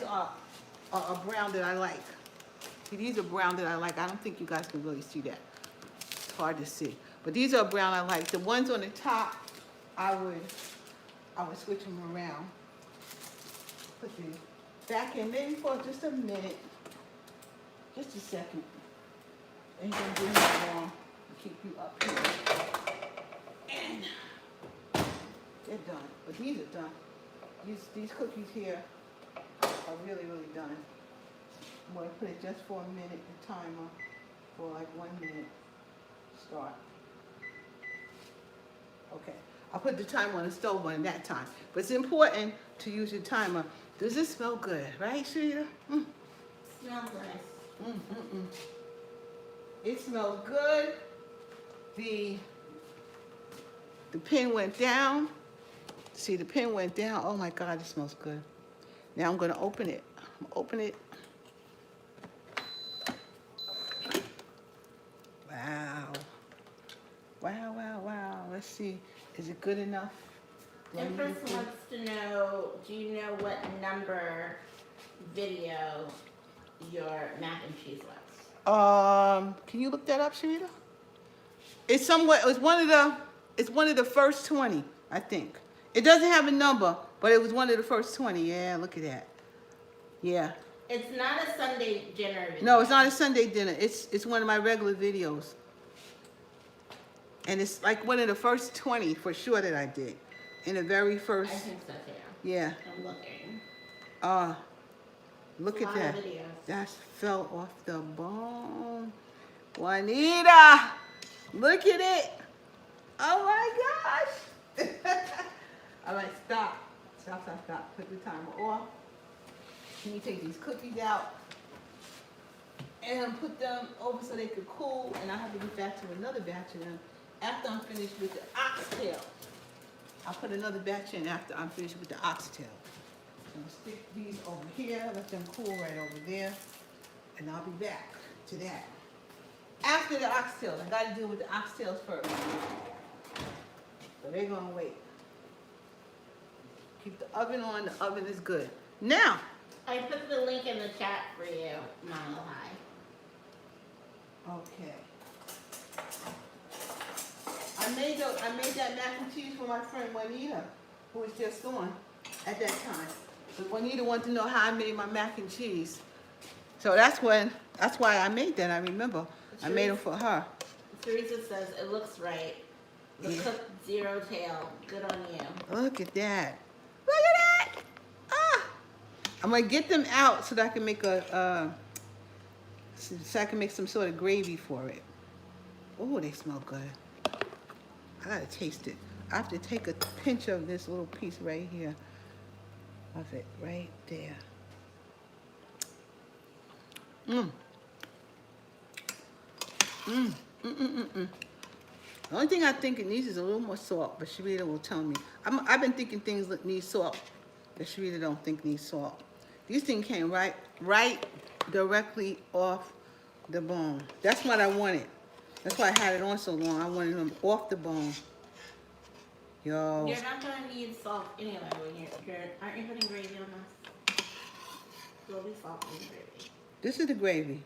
are a brown that I like. See, these are brown that I like. I don't think you guys can really see that. It's hard to see. But these are brown I like. The ones on the top, I would switch them around. Put these back in maybe for just a minute. Just a second. Ain't gonna do that long to keep you up here. And they're done. But these are done. These cookies here are really, really done. I'm going to put it just for a minute, the timer, for like 1 minute. Start. Okay. I put the timer on the stove on that time. But it's important to use your timer. Does this smell good? Right, Sharita? Smells nice. It smells good. The pin went down. See, the pin went down. Oh my God, it smells good. Now I'm going to open it. Open it. Wow. Wow, wow, wow. Let's see. Is it good enough? Empress wants to know, do you know what number video your mac and cheese was? Can you look that up, Sharita? It's one of the first 20, I think. It doesn't have a number, but it was one of the first 20. Yeah, look at that. Yeah. It's not a Sunday dinner video. No, it's not a Sunday dinner. It's one of my regular videos. And it's like one of the first 20 for sure that I did. In the very first. I think so too. Yeah. I'm looking. Look at that. Videos. That fell off the bone. Juanita, look at it. Oh my gosh. All right, stop. Stop. Put the timer off. Can you take these cookies out and put them over so they could cool? And I have to get back to another batch of them after I'm finished with the oxtail. I'll put another batch in after I'm finished with the oxtail. I'm gonna stick these over here, let them cool right over there, and I'll be back to that. After the oxtails, I gotta deal with the oxtails first. So they're gonna wait. Keep the oven on, the oven is good. Now, I put the link in the chat for you, Mile High. okay. I made that mac and cheese for my friend Juanita, who was just on at that time. So Juanita wanted to know how I made my mac and cheese. So that's why I made that, I remember. I made them for her. Teresa says, it looks right. The cooked zero tail. Good on you. Look at that. Look at that. Ah. I'm gonna get them out so that I can make some sort of gravy for it. Oh, they smell good. I gotta taste it. I have to take a pinch of this little piece right here. Of it, right there. The only thing I think it needs is a little more salt, but Sharita will tell me. I've been thinking things that need salt, but Sharita don't think need salt. These things came right directly off the bone. That's what I wanted. That's why I had it on so long. I wanted them off the bone. Yo. You're not going to need salt anyway when aren't you putting gravy on this? There'll be salt in the gravy. This is the gravy.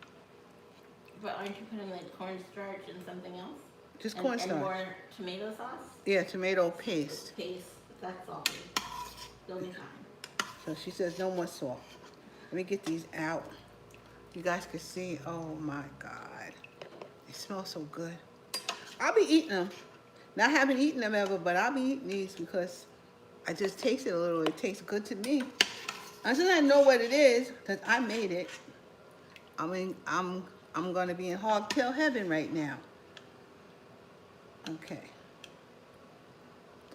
But aren't you putting like cornstarch and something else? Just cornstarch. And more tomato sauce? Yeah, tomato paste. Paste, that's salty. They'll be fine. So she says no more salt. Let me get these out. You guys can see, oh my God. They smell so good. I'll be eating them. Now, I haven't eaten them ever, but I'll be eating these because I just tasted a little. It tastes good to me. Until I know what it is, because I made it. I mean, I'm going to be in hogtail heaven right now. Okay.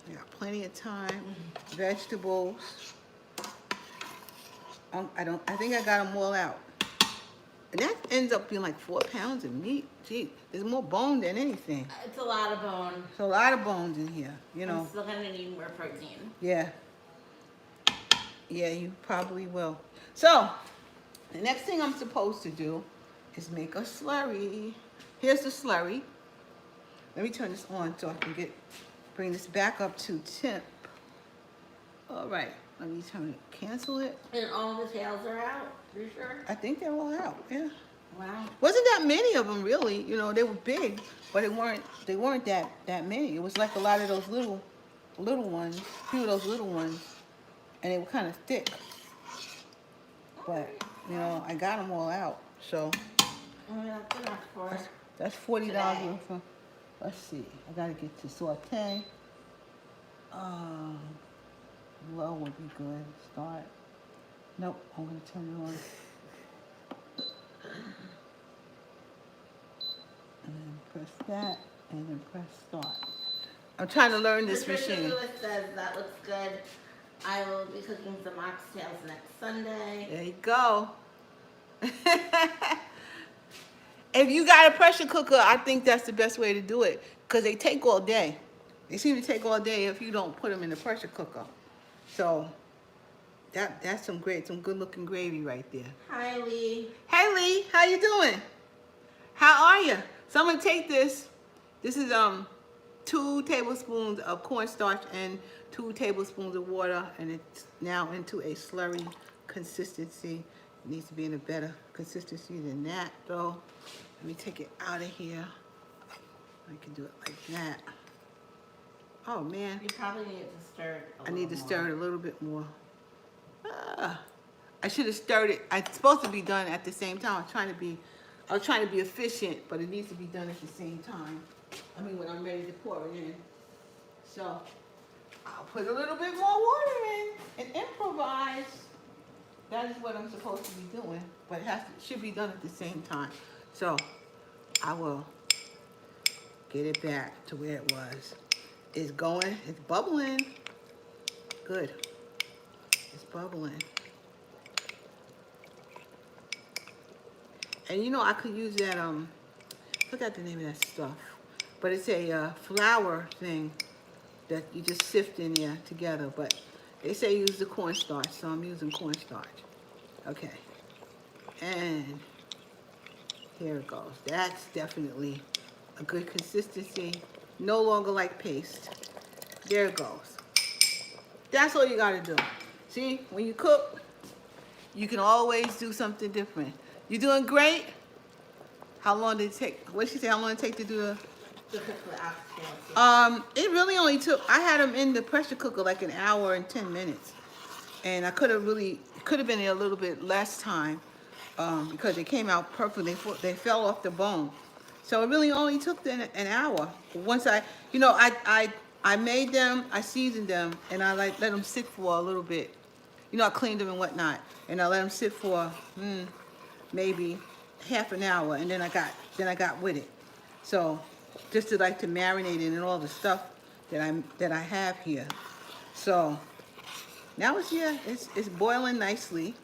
I got plenty of time. Vegetables. I think I got them all out. And that ends up being like 4 pounds of meat. Gee, there's more bone than anything. It's a lot of bone. There's a lot of bones in here, you know. I'm still going to need more protein. Yeah. Yeah, you probably will. So, the next thing I'm supposed to do is make a slurry. Here's the slurry. Let me turn this on so I can bring this back up to temp. All right, let me cancel it. And all the tails are out, you sure? I think they're all out, yeah. Wow. Wasn't that many of them really, you know, they were big, but they weren't that many. It was like a lot of those little ones, a few of those little ones, and they were kind of thick. But, you know, I got them all out, so. That's enough for That's $40 worth of, let's see, I gotta get to saute. Low would be good, start. Nope, I'm gonna turn it on. And then press that, and then press start. I'm trying to learn this machine. Lewis says that looks good. I will be cooking some oxtails next Sunday. There you go. If you got a pressure cooker, I think that's the best way to do it because they take all day. They seem to take all day if you don't put them in the pressure cooker. So that's some good looking gravy right there. Hi, Lee. Hey Lee, how you doing? How are you? So I'm gonna take this. This is 2 tablespoons of cornstarch and 2 tablespoons of water, and it's now into a slurry consistency. It needs to be in a better consistency than that though. Let me take it out of here. I can do it like that. Oh man. You probably need to stir it a I need to little stir more. it a little bit more. I should have stirred it. It's supposed to be done at the same time. I was trying to be efficient, but it needs to be done at the same time. I mean, when I'm ready to pour it in. So I'll put a little bit more water in and improvise. That is what I'm supposed to be doing, but it should be done at the same time. So I will get it back to where it was. It's going, it's bubbling. Good. It's bubbling. And you know, I could use that, I forgot the name of that stuff. But it's a flour thing that you just sift in there together. But they say use the cornstarch, so I'm using cornstarch. Okay. And here it goes. That's definitely a good consistency. No longer like paste. There it goes. That's all you gotta do. See, when you cook, you can always do something different. You doing great? How long did it take? What did she say? How long did it take to do the? To cook the oxtails. It really only took. I had them in the pressure cooker like an hour and 10 minutes, and I could have been there a little bit less time, because they came out perfect. They fell off the bone, so it really only took an hour. Once I made them, I seasoned them, and I let them sit for a little bit. You know, I cleaned them and whatnot, and I let them sit for maybe half an hour, and then I got with it. So just to marinate it and all the stuff that I have here. So now it's boiling nicely.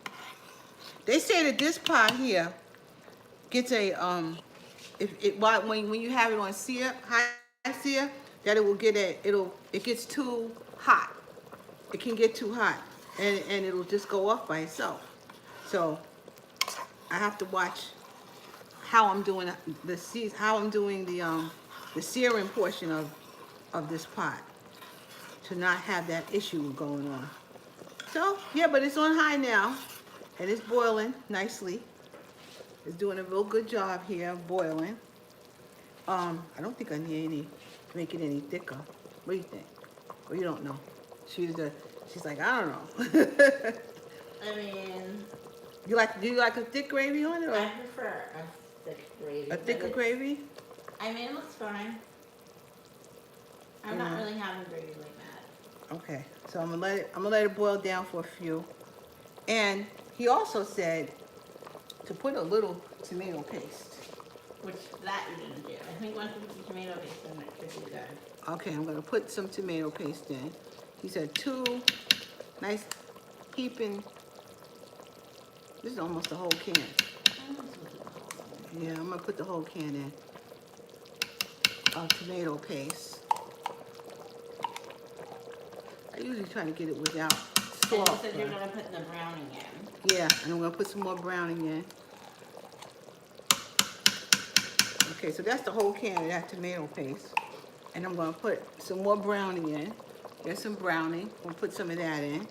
They say that this pot here gets a when you have it on high sear, that it gets too hot. It can get too hot, and it'll just go off by itself. So I have to watch how I'm doing the searing portion of this pot to not have that issue going on. So yeah, but it's on high now, and it's boiling nicely. It's doing a real good job here of boiling. I don't think I need to make it any thicker. What do you think? Or you don't know? She's like, I don't know. I mean, do you like a thick gravy on it? Or? I prefer a thick gravy. A thicker gravy? I mean, it looks fine. I'm not really having gravy like that. Okay, so I'm gonna let it boil down for a few. And he also said to put a little tomato paste. Which that you didn't do. I think once you put the tomato paste in, it should be good. Okay, I'm gonna put some tomato paste in. He said 2 nice heaping. This is almost the whole can. Yeah, I'm gonna put the whole can in of tomato paste. I usually try to get it without salt. And you said you're gonna put the browning in. Yeah, and I'm gonna put some more browning in. Okay, so that's the whole can of that tomato paste. And I'm gonna put some more browning in. There's some browning. We'll put some of that in.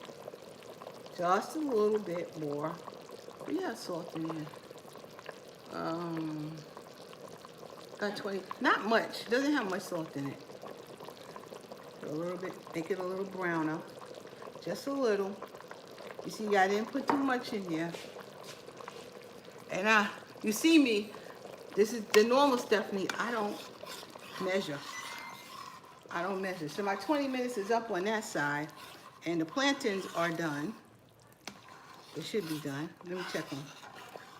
Just a little bit more. We got salt in here. Got 20, not much. Doesn't have much salt in it. A little bit, make it a little browner. Just a little. You see, I didn't put too much in there. And you see me, this is the normal Stephanie. I don't measure. I don't measure. So my 20 minutes is up on that side, and the plantains are done. They should be done. Let me check them.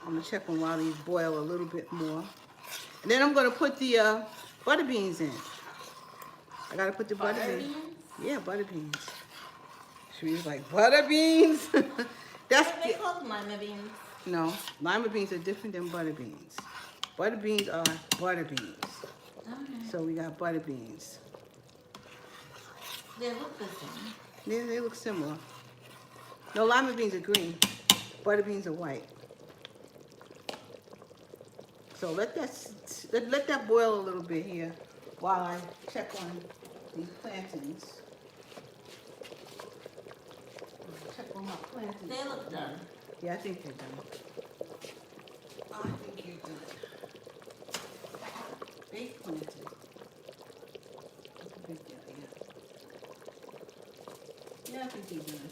I'm gonna check them while these boil a little bit more. And then I'm gonna put the butter beans in. I gotta put the butter beans. Yeah, butter beans. She was like, butter beans? That's What are they called, lima beans? No, lima beans are different than butter beans. Butter beans are butter beans. Okay. So we got butter beans. They look the same. Yeah, they look similar. No, lima beans are green. Butter beans are white. So let that boil a little bit here while I check on these plantains. Check on my plantains. They look done. Yeah, I think they're done. I think you're done. Baked plantains. That's a big deal, yeah. Yeah, I think you're done.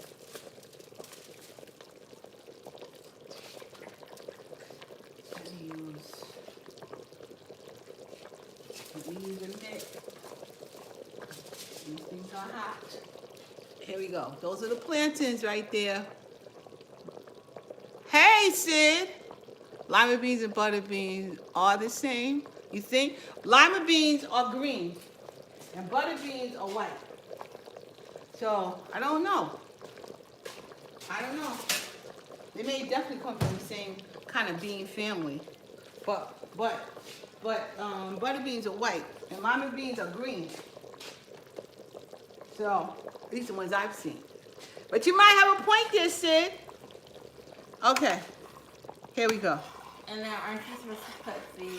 Use a bit. These things are hot. Here we go. Those are the plantains right there. Hey, Sid. Lima beans and butter beans are the same. You think? Lima beans are green and butter beans are white. So, I don't know. I don't know. They may definitely come from the same kind of bean family. But butter beans are white and lima beans are green. So, these are the ones I've seen. But you might have a point there, Sid. Okay, here we go. And now, aren't you supposed to put the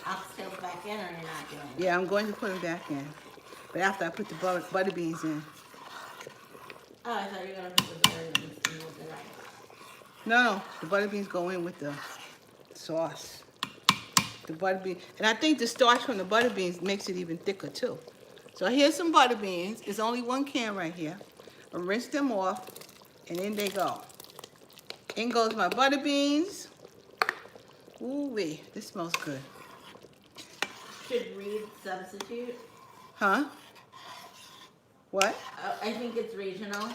oxtails back in, or you're not doing it? Yeah, I'm going to put them back in. But after I put the butter beans in. Oh, I thought you were going to put the butter beans in with the rice. No, the butter beans go in with the sauce. The butter beans. And I think the starch from the butter beans makes it even thicker too. So here's some butter beans. There's only one can right here. I rinse them off, and in they go. In goes my butter beans. Ooh-wee, this smells good. Should Reed substitute? Huh? What? I think it's regional.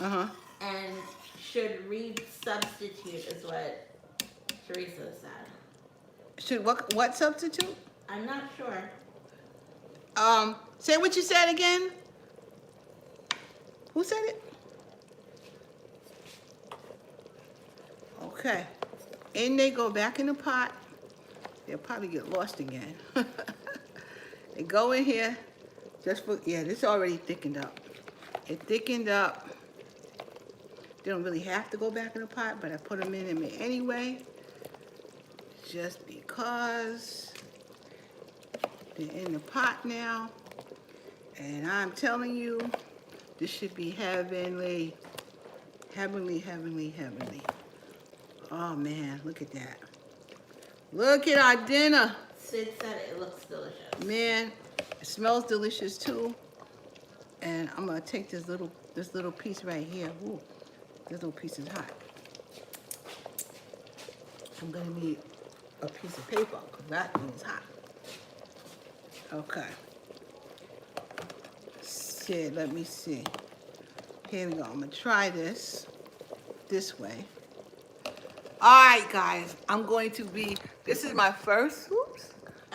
Uh-huh. And should Reed substitute is what Teresa said. Should what substitute? I'm not sure. Say what you said again. Who said it? Okay. And they go back in the pot. They'll probably get lost again. They go in here just for, yeah, this already thickened up. It thickened up. They don't really have to go back in the pot, but I put them in them anyway. Just because they're in the pot now. And I'm telling you, this should be heavenly. Heavenly, heavenly, heavenly. Oh man, look at that. Look at our dinner. Sid said it looks delicious. Man, it smells delicious too. And I'm gonna take this little piece right here. Ooh, this little piece is hot. I'm gonna need a piece of paper because that thing is hot. Okay. Shit, let me see. Here we go. I'm gonna try this way. All right, guys. I'm going to be. This is my first. Oops.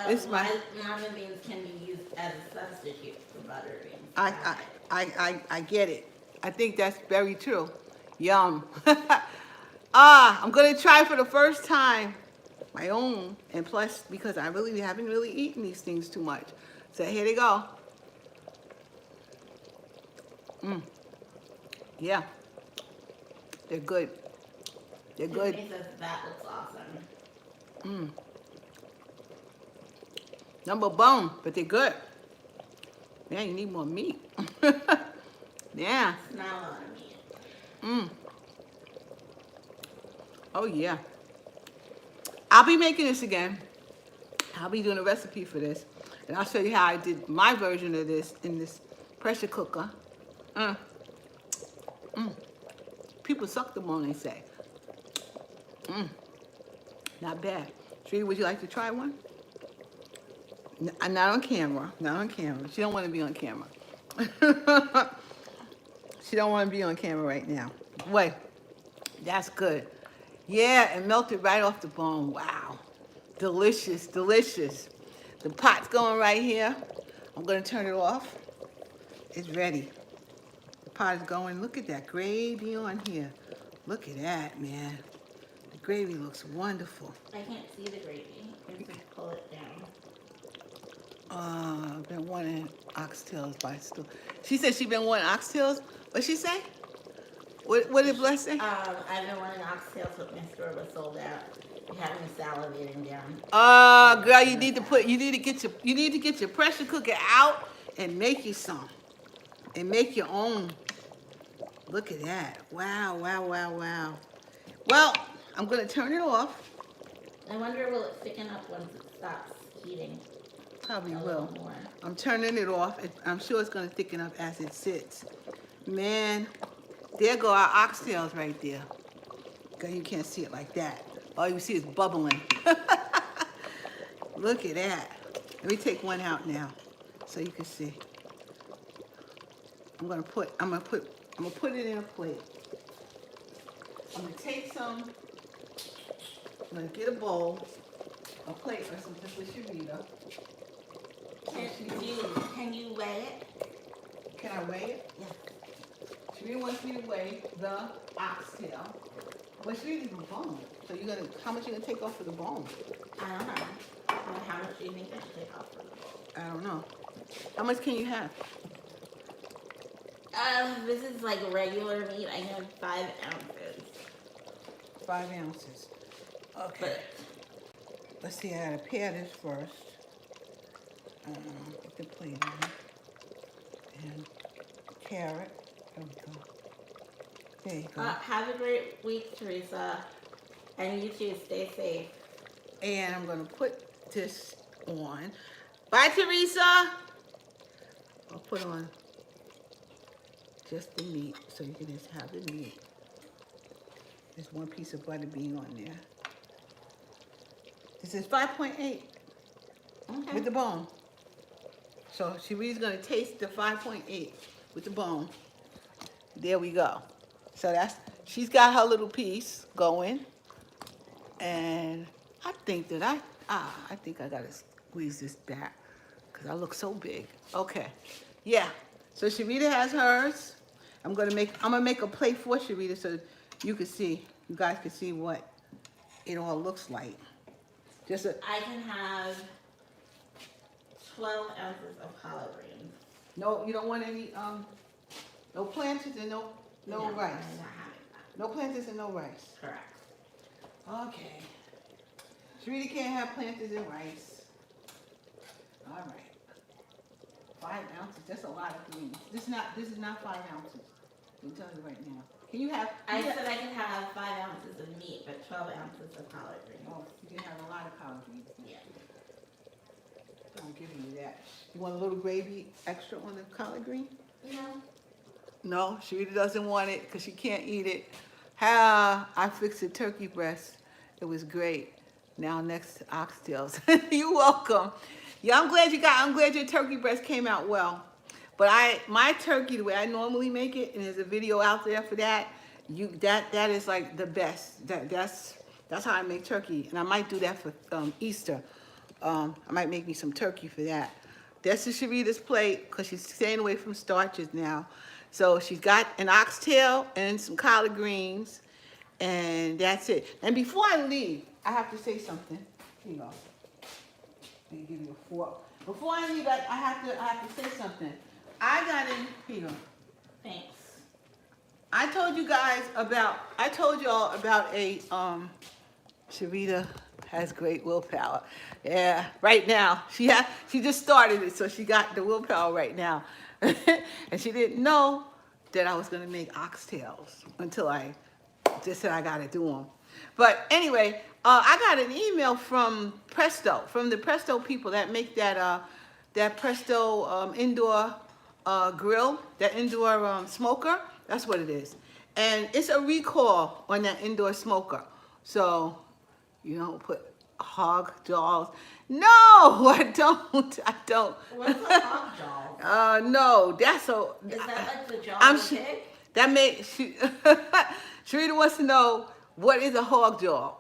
This is my. Lima beans can be used as a substitute for butter beans. I get it. I think that's very true. Yum. I'm gonna try for the first time my own, and plus because I really haven't really eaten these things too much. So here they go. Yeah. They're good. They're good. Tiffany says that looks awesome. Number bone, but they're good. Man, you need more meat. Yeah. It's not a lot of meat. Oh yeah. I'll be making this again. I'll be doing a recipe for this. And I'll show you how I did my version of this in this pressure cooker. People suck the bone, they say. Not bad. Tree, would you like to try one? Not on camera. Not on camera. She don't want to be on camera. She don't want to be on camera right now. Wait. That's good. Yeah, and melted right off the bone. Wow. Delicious, delicious. The pot's going right here. I'm going to turn it off. It's ready. The pot is going. Look at that gravy on here. Look at that, man. The gravy looks wonderful. I can't see the gravy. You can just pull it down. I've been wanting oxtails by still. She said she's been wanting oxtails. What'd she say? What did Bless say? I've been wanting oxtails, but my store was sold out. You have me salivating down. Girl, you need to get your pressure cooker out and make you some. And make your own. Look at that. Wow, wow, wow, wow. Well, I'm gonna turn it off. I wonder, will it thicken up once it stops heating? Probably A will. little more. I'm turning it off. I'm sure it's gonna thicken up as it sits. Man, there go our oxtails right there. Girl, you can't see it like that. All you see is bubbling. Look at that. Let me take one out now so you can see. I'm gonna put it in a plate. I'm gonna take some. I'm gonna get a bowl a plate or something for Sharita. Can you weigh it? Can I weigh it? Yeah. Sharita wants me to weigh the oxtail. Well, Sharita's the bone. So how much you gonna take off for the bone? I don't know. Well, how much do you think I should take off for the bowl? I don't know. How much can you have? This is like regular meat. I have 5 ounces. 5 ounces. Okay. Let's see, I gotta pare this first. Put the plate on. And carrot. There we go. There you go. Have a great week, Teresa. And you too, stay safe. And I'm gonna put this on. Bye, Teresa. I'll put on just the meat so you can just have the meat. There's 1 piece of butter bean on there. This is 5.8 Okay. with the bone. So Cherie's gonna taste the 5.8 with the bone. There we go. So she's got her little piece going. And I think that I think I gotta squeeze this back because I look so big. Okay, yeah. So Sharita has hers. I'm gonna make a plate for Sharita so you guys can see what it all looks like. I can have 12 ounces of collard greens. No, you don't want any no plantains and no rice. I'm not having that. No plantains and no rice. Correct. Okay. Sharita can't have plantains and rice. All right. 5 ounces. That's a lot of greens. This is not 5 ounces. I'm telling you right now. Can you have? I said I can have 5 ounces of meat, but 12 ounces of collard greens. Oh, you can have a lot of collard greens. Yeah. I'm giving you that. You want a little gravy extra on the collard green? No. No, Sharita doesn't want it because she can't eat it. I fixed a turkey breast. It was great. Now next to oxtails. You're welcome. Yeah, I'm glad your turkey breast came out well. But my turkey, the way I normally make it, and there's a video out there for that. That is like the best. That's how I make turkey, and I might do that for Easter. I might make me some turkey for that. This is Sharita's plate because she's staying away from starches now. So she's got an oxtail and some collard greens, and that's it. And before I leave, I have to say something. Here you go. Let me give you a fork. Before I leave, I have to say something. Here you go. Thanks. I told y'all about a Sharita has great willpower. Yeah, right now. She just started it, so she got the willpower right now. And she didn't know that I was gonna make oxtails until I just said I gotta do them. But anyway, I got an email from the Presto people that make that Presto indoor grill, that indoor smoker. That's what it is. And it's a recall on that indoor smoker. So you don't put hog jaws. No, I don't. What's a hog jaw? No, that's so. Is that like the jaw of a pig? That Sharita wants to know what is a hog jaw.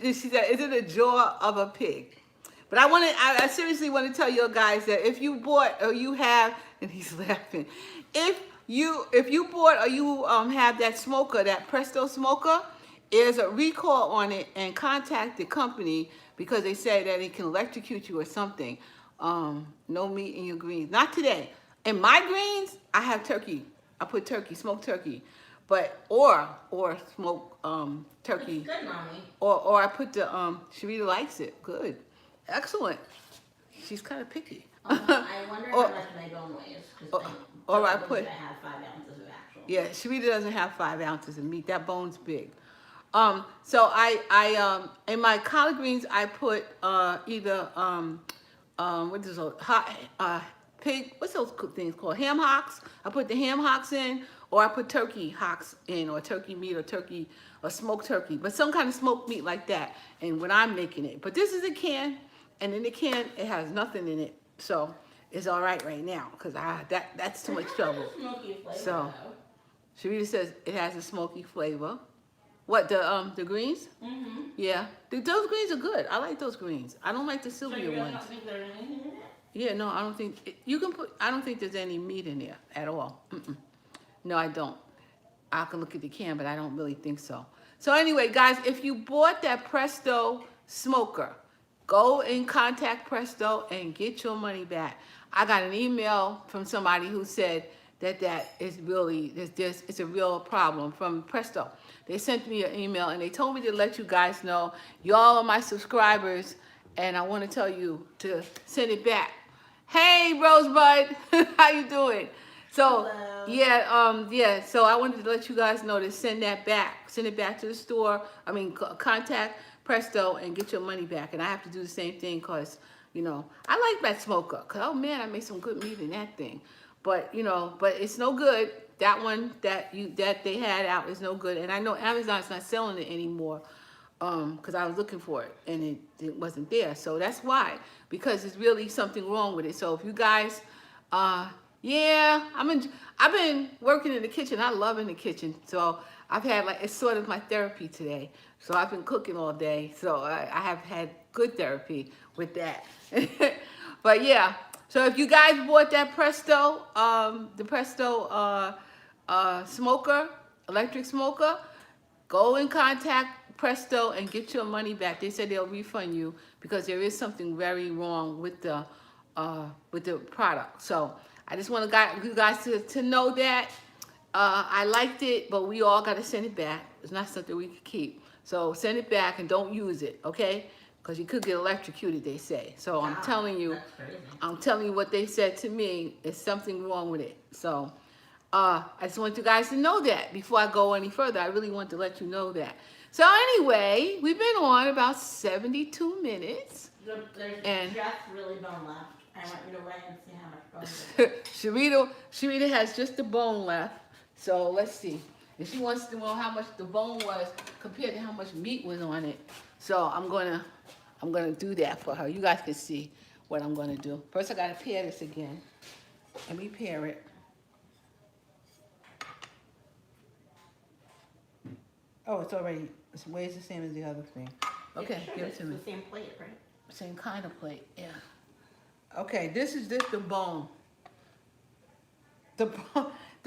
She said, is it a jaw of a pig? But I seriously want to tell you guys that if you bought or you have, and he's laughing, if you bought or you have that smoker, that Presto smoker, there's a recall on it, and contact the company because they say that it can electrocute you or something. No meat in your greens. Not today. In my greens, I have turkey. I put turkey, smoked turkey, or smoked turkey. It's good, mommy. Or I put the Sharita likes it. Good, excellent. She's kind of picky. I wonder how much my bone weighs. Or I put. I have 5 ounces of actual. Yeah, Sharita doesn't have 5 ounces of meat. That bone's big. So I in my collard greens I put either what is those hot pig? What's those things called? Ham hocks. I put the ham hocks in, or I put turkey hocks in, or turkey meat, or turkey, or smoked turkey, but some kind of smoked meat like that. And when I'm making it, but this is a can, and in the can it has nothing in it, so it's all right now because that's too much trouble. Smoky flavor, So Sharita says it has a smoky flavor. What, the greens? Mm-hmm. Yeah, those greens are good. I like those greens. I don't like the So you Sylvia really ones. don't think there's anything in it? Yeah, no, I don't think you can put. I don't think there's any meat in there at all. Mm-mm. No, I don't. I can look at the can, but I don't really think so. So anyway, guys, if you bought that Presto smoker, go and contact Presto and get your money back. I got an email from somebody who said that is really it's a real problem from Presto. They sent me an email and they told me to let you guys know, y'all are my subscribers, and I want to tell you to send it back. Hey, Rosebud, how you doing? So Hello. yeah. So I wanted to let you guys know to send that back. Send it back to the store. I mean, contact Presto and get your money back. And I have to do the same thing because, I like that smoker. Cause oh man, I made some good meat in that thing. But but it's no good. That one that they had out is no good. And I know Amazon's not selling it anymore. Because I was looking for it and it wasn't there. So that's why, because there's really something wrong with it. So if you guys, yeah, I've been working in the kitchen. I love in the kitchen. So I've had it's sort of my therapy today. So I've been cooking all day. So I have had good therapy with that. But yeah, so if you guys bought that Presto, the Presto smoker, electric smoker, go and contact Presto and get your money back. They said they'll refund you because there is something very wrong with the product. So I just want you guys to know that I liked it, but we all got to send it back. It's not something we can keep. So send it back and don't use it, okay? Because you could get electrocuted, they say. So I'm telling you, what they said to me is something wrong with it. So I just want you guys to know that before I go any further. I really want to let you know that. So anyway, we've been on about 72 minutes. There's And just really bone left. I want you to weigh and see how much bone there is. Sharita has just the bone left. So let's see. And she wants to know how much the bone was compared to how much meat was on it. So I'm gonna do that for her. You guys can see what I'm gonna do. First I gotta pair this again. Let me pair it. Oh, it weighs the same as the other thing. Okay, give it to me. It's the same plate, right? Same kind of plate, yeah. Okay, this is just the bone. The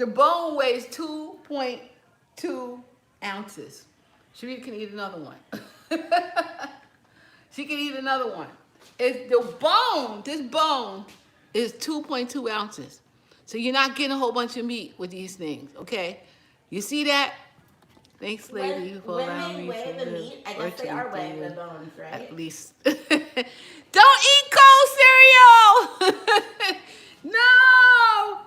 bone weighs 2.2 ounces. Sharita can eat another one. She can eat another one. This bone is 2.2 ounces. So you're not getting a whole bunch of meat with these things, okay? You see that? Thanks, lady, for allowing me to weigh the meat, I guess they are weighing the bones, right? At least. Don't eat cold cereal! No!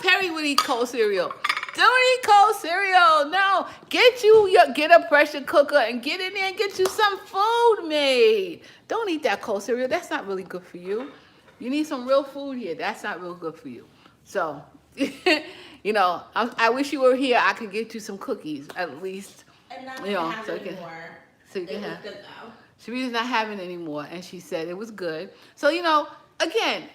Perry would eat cold cereal. Don't eat cold cereal. No. Get a pressure cooker and get in there and get you some food made. Don't eat that cold cereal. That's not really good for you. You need some real food here. That's not real good for you. So, I wish you were here. I could get you some cookies at least. I'm not going to have it anymore. So you can have. Good though. Sharita's not having it anymore, and she said it was good. So again,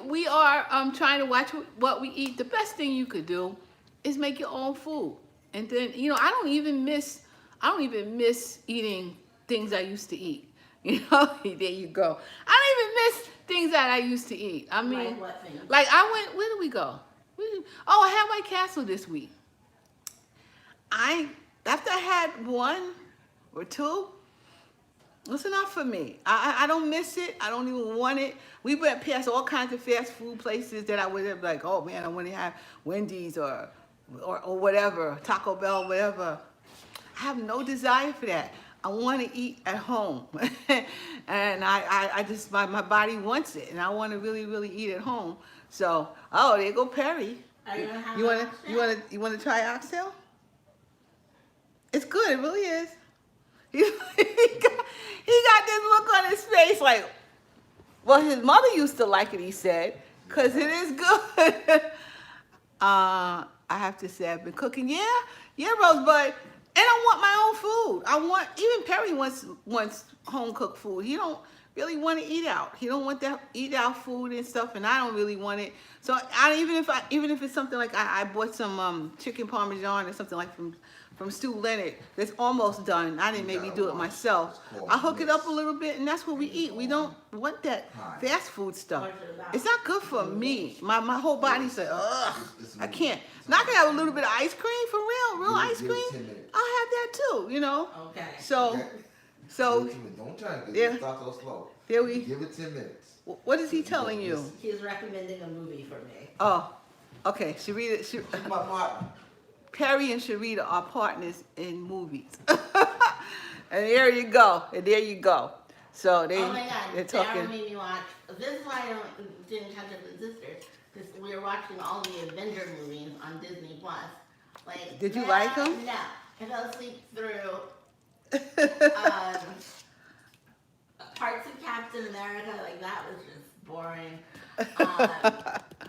we are trying to watch what we eat. The best thing you could do is make your own food, and then I don't even miss eating things I used to eat. There you go. I don't even miss things that I used to eat. I mean, Like what things? like I went. Where did we go? I had White Castle this week. After I had one or two, it's enough for me. I don't miss it. I don't even want it. We went past all kinds of fast food places that I would have like, oh man, I want to have Wendy's or whatever, Taco Bell, whatever. I have no desire for that. I want to eat at home, and I just my body wants it, and I want to really really eat at home. So there you go, Perry. Are you gonna have you want to try Oxtail? It's good. It really is. He got this look on his face like, well, his mother used to like it, he said, because it is good. I have to say, I've been cooking. Yeah, Rosebud. And I want my own food. Even Perry wants home cooked food. He don't really want to eat out. He don't want that eat out food and stuff, and I don't really want it. So even if it's something like I bought some chicken parmesan or something like from Stu Leonard that's almost done. I didn't maybe do it myself. I hook it up a little bit, and that's what we eat. We don't want that fast food stuff. It's not good for me. My whole body said, ugh, I can't. Now I can have a little bit of ice cream for real ice cream. I'll have that too, you know. Okay. So Don't try to Yeah. start so slow. there we. Give it 10 minutes. What is he telling you? He's recommending a movie for me. Oh, okay. Sharita, She's my partner. Perry and Sharita are partners in movies. And there you go. And there you go. So Oh my they're God, Sarah talking. made me watch. This is why I didn't catch up with sisters, because we were watching all the Avenger movies on Disney Plus. Like, Did you like 'em? No, I fell asleep through parts of Captain America. Like that was just boring.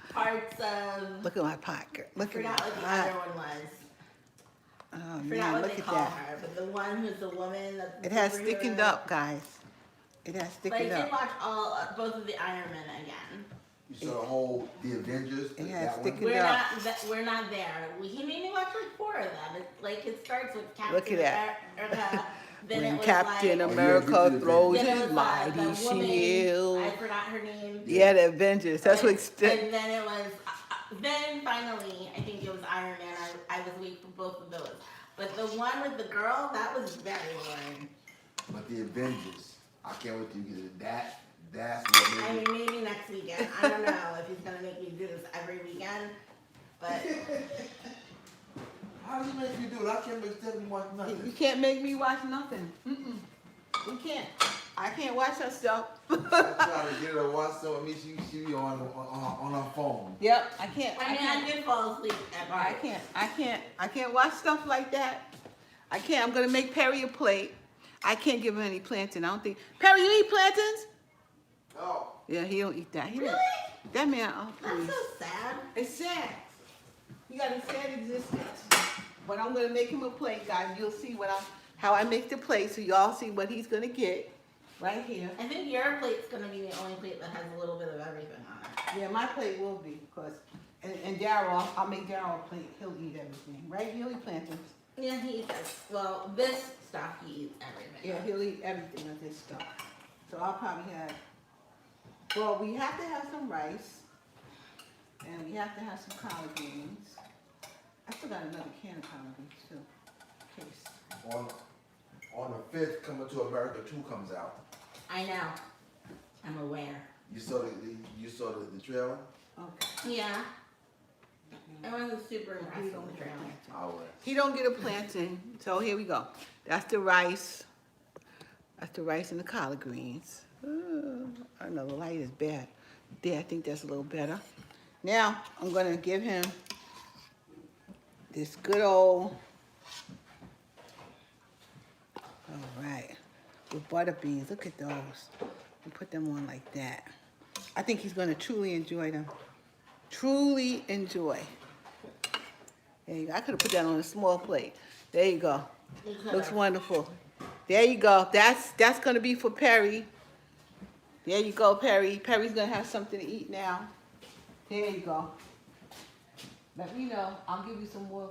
Parts of Look at my pocket. I Look at forgot my what the pot. other one was. Oh I forgot man, what look they at call that. her, but the one who's the woman. That's the It has superhero. thickened up, guys. It has But I thickened did up. watch both of the Iron Men again. You saw the whole The Avengers. It has that one? thickened We're up. we're not there. He made me watch like 4 of them. It's like it starts with Captain Look at that. America. Then it When was Captain like, America throws then it his was mighty the woman, shield. I forgot her name. Yeah, the Avengers. That's what. And then it was. Then finally, I think it was Iron Man. I was waiting for both of those. But the one with the girl, that was very boring. But The Avengers. I can't wait till you get it. That's what I made mean, maybe next weekend. I don't know if he's gonna make me do this every weekend. But How do you make you do it? I can't make Stephanie watch You nothing. can't make me watch nothing. We can't. I can't watch her stuff. I try to get her to watch some of me. She be on her phone. Yep, I can't. I mean, I did fall asleep at I night. I can't watch stuff like that. I can't. I'm gonna make Perry a plate. I can't give him any plantain. I don't think. Perry, you eat plantains? Oh. Yeah, he don't eat that. He Really? don't. That man, oh That's please. so sad. It's sad. He got a sad existence. But I'm gonna make him a plate, guys. You'll see how I make the plate, so y'all see what he's gonna get right here. I think your plate's gonna be the only plate that has a little bit of everything on it. Yeah, my plate will be, because, and Daryl, I'll make Daryl a plate. He'll eat everything, right? He'll eat plantains. Yeah, he eats it. Well, this stuff he eats everything. Yeah, he'll eat everything of this stuff. So I'll probably have, well, we have to have some rice, and we have to have some collard greens. I still got another can of collard greens too, in case. On the 5th, Coming to America 2 comes out. I know. I'm aware. You saw the trailer? Okay. Yeah. I wasn't super impressed with the trailer. I was. He don't get a plantain, so here we go. That's the rice. That's the rice and the collard greens. I know the light is bad. There, I think that's a little better. Now, I'm gonna give him this good old, all right, with butter beans. Look at those. And put them on like that. I think he's gonna truly enjoy them. Truly enjoy. There you go. I could have put that on a small plate. There you go. Looks wonderful. There you go. That's gonna be for Perry. There you go, Perry. Perry's gonna have something to eat now. There you go. Let me know. I'll give you some more.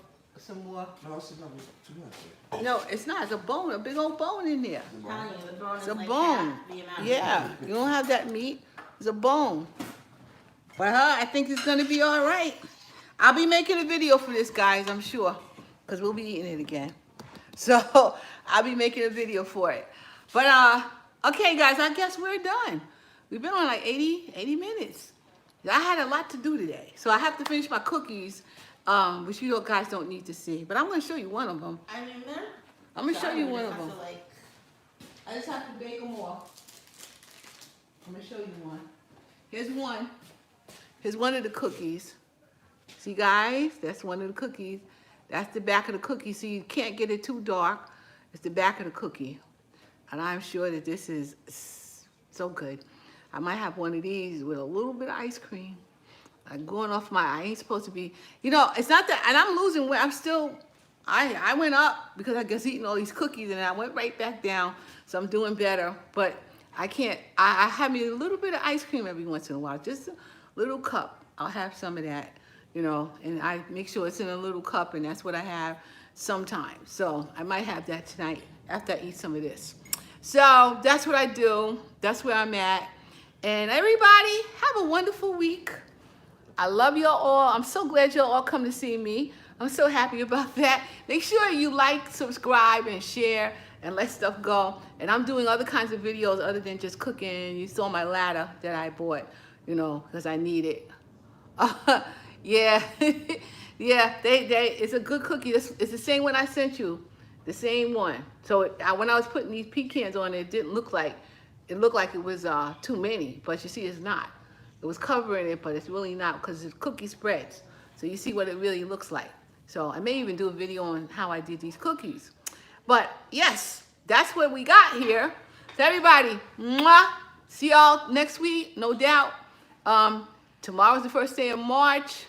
No, it's not too much. No, it's not. It's a bone, a big old bone in there. I'm telling you, the bone It's is a like bone. half the amount. Yeah, you don't have that meat. It's a bone. But I think it's gonna be all right. I'll be making a video for this, guys, I'm sure, because we'll be eating it again. So I'll be making a video for it. But okay, guys, I guess we're done. We've been on like 80 minutes. I had a lot to do today, so I have to finish my cookies, which you guys don't need to see. But I'm gonna show you one of them. I mean, they're I'm gonna show you done. one We of just them. have to, like, I just have to bake them all. I'm gonna show you one. Here's one. Here's one of the cookies. See, guys, that's one of the cookies. That's the back of the cookie, so you can't get it too dark. It's the back of the cookie. And I'm sure that this is so good. I might have one of these with a little bit of ice cream. I'm going off I ain't supposed to be, it's not that, and I'm losing weight. I'm still, I went up because I guess eating all these cookies, and I went right back down. So I'm doing better. But I can't, I have me a little bit of ice cream every once in a while, just a little cup. I'll have some of that, you know, and I make sure it's in a little cup, and that's what I have sometimes. So I might have that tonight after I eat some of this. So that's what I do. That's where I'm at. And everybody, have a wonderful week. I love y'all all. I'm so glad y'all all come to see me. I'm so happy about that. Make sure you like, subscribe, and share, and let stuff go. And I'm doing other kinds of videos other than just cooking. You saw my ladder that I bought, you know, because I need it. Yeah, yeah. It's a good cookie. It's the same one I sent you, the same one. So when I was putting these pecans on, it didn't look like it looked like it was too many, but you see, it's not. It was covering it, but it's really not because it's cookie spreads. So you see what it really looks like. So I may even do a video on how I did these cookies. But yes, that's what we got here. So everybody, mwah, see y'all next week, no doubt. Tomorrow's the first day of March.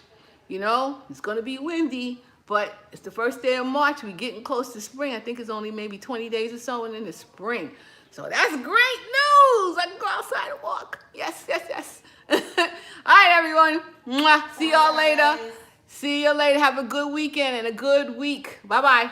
You know, it's going to be windy, but it's the first day of March. We're getting close to spring. I think it's only maybe 20 days or so, and then it's spring. So that's great news. I can go outside and walk. Yes, yes, yes. All right, everyone. Mwah. See y'all later. See you later. Have a good weekend and a good week. Bye-bye.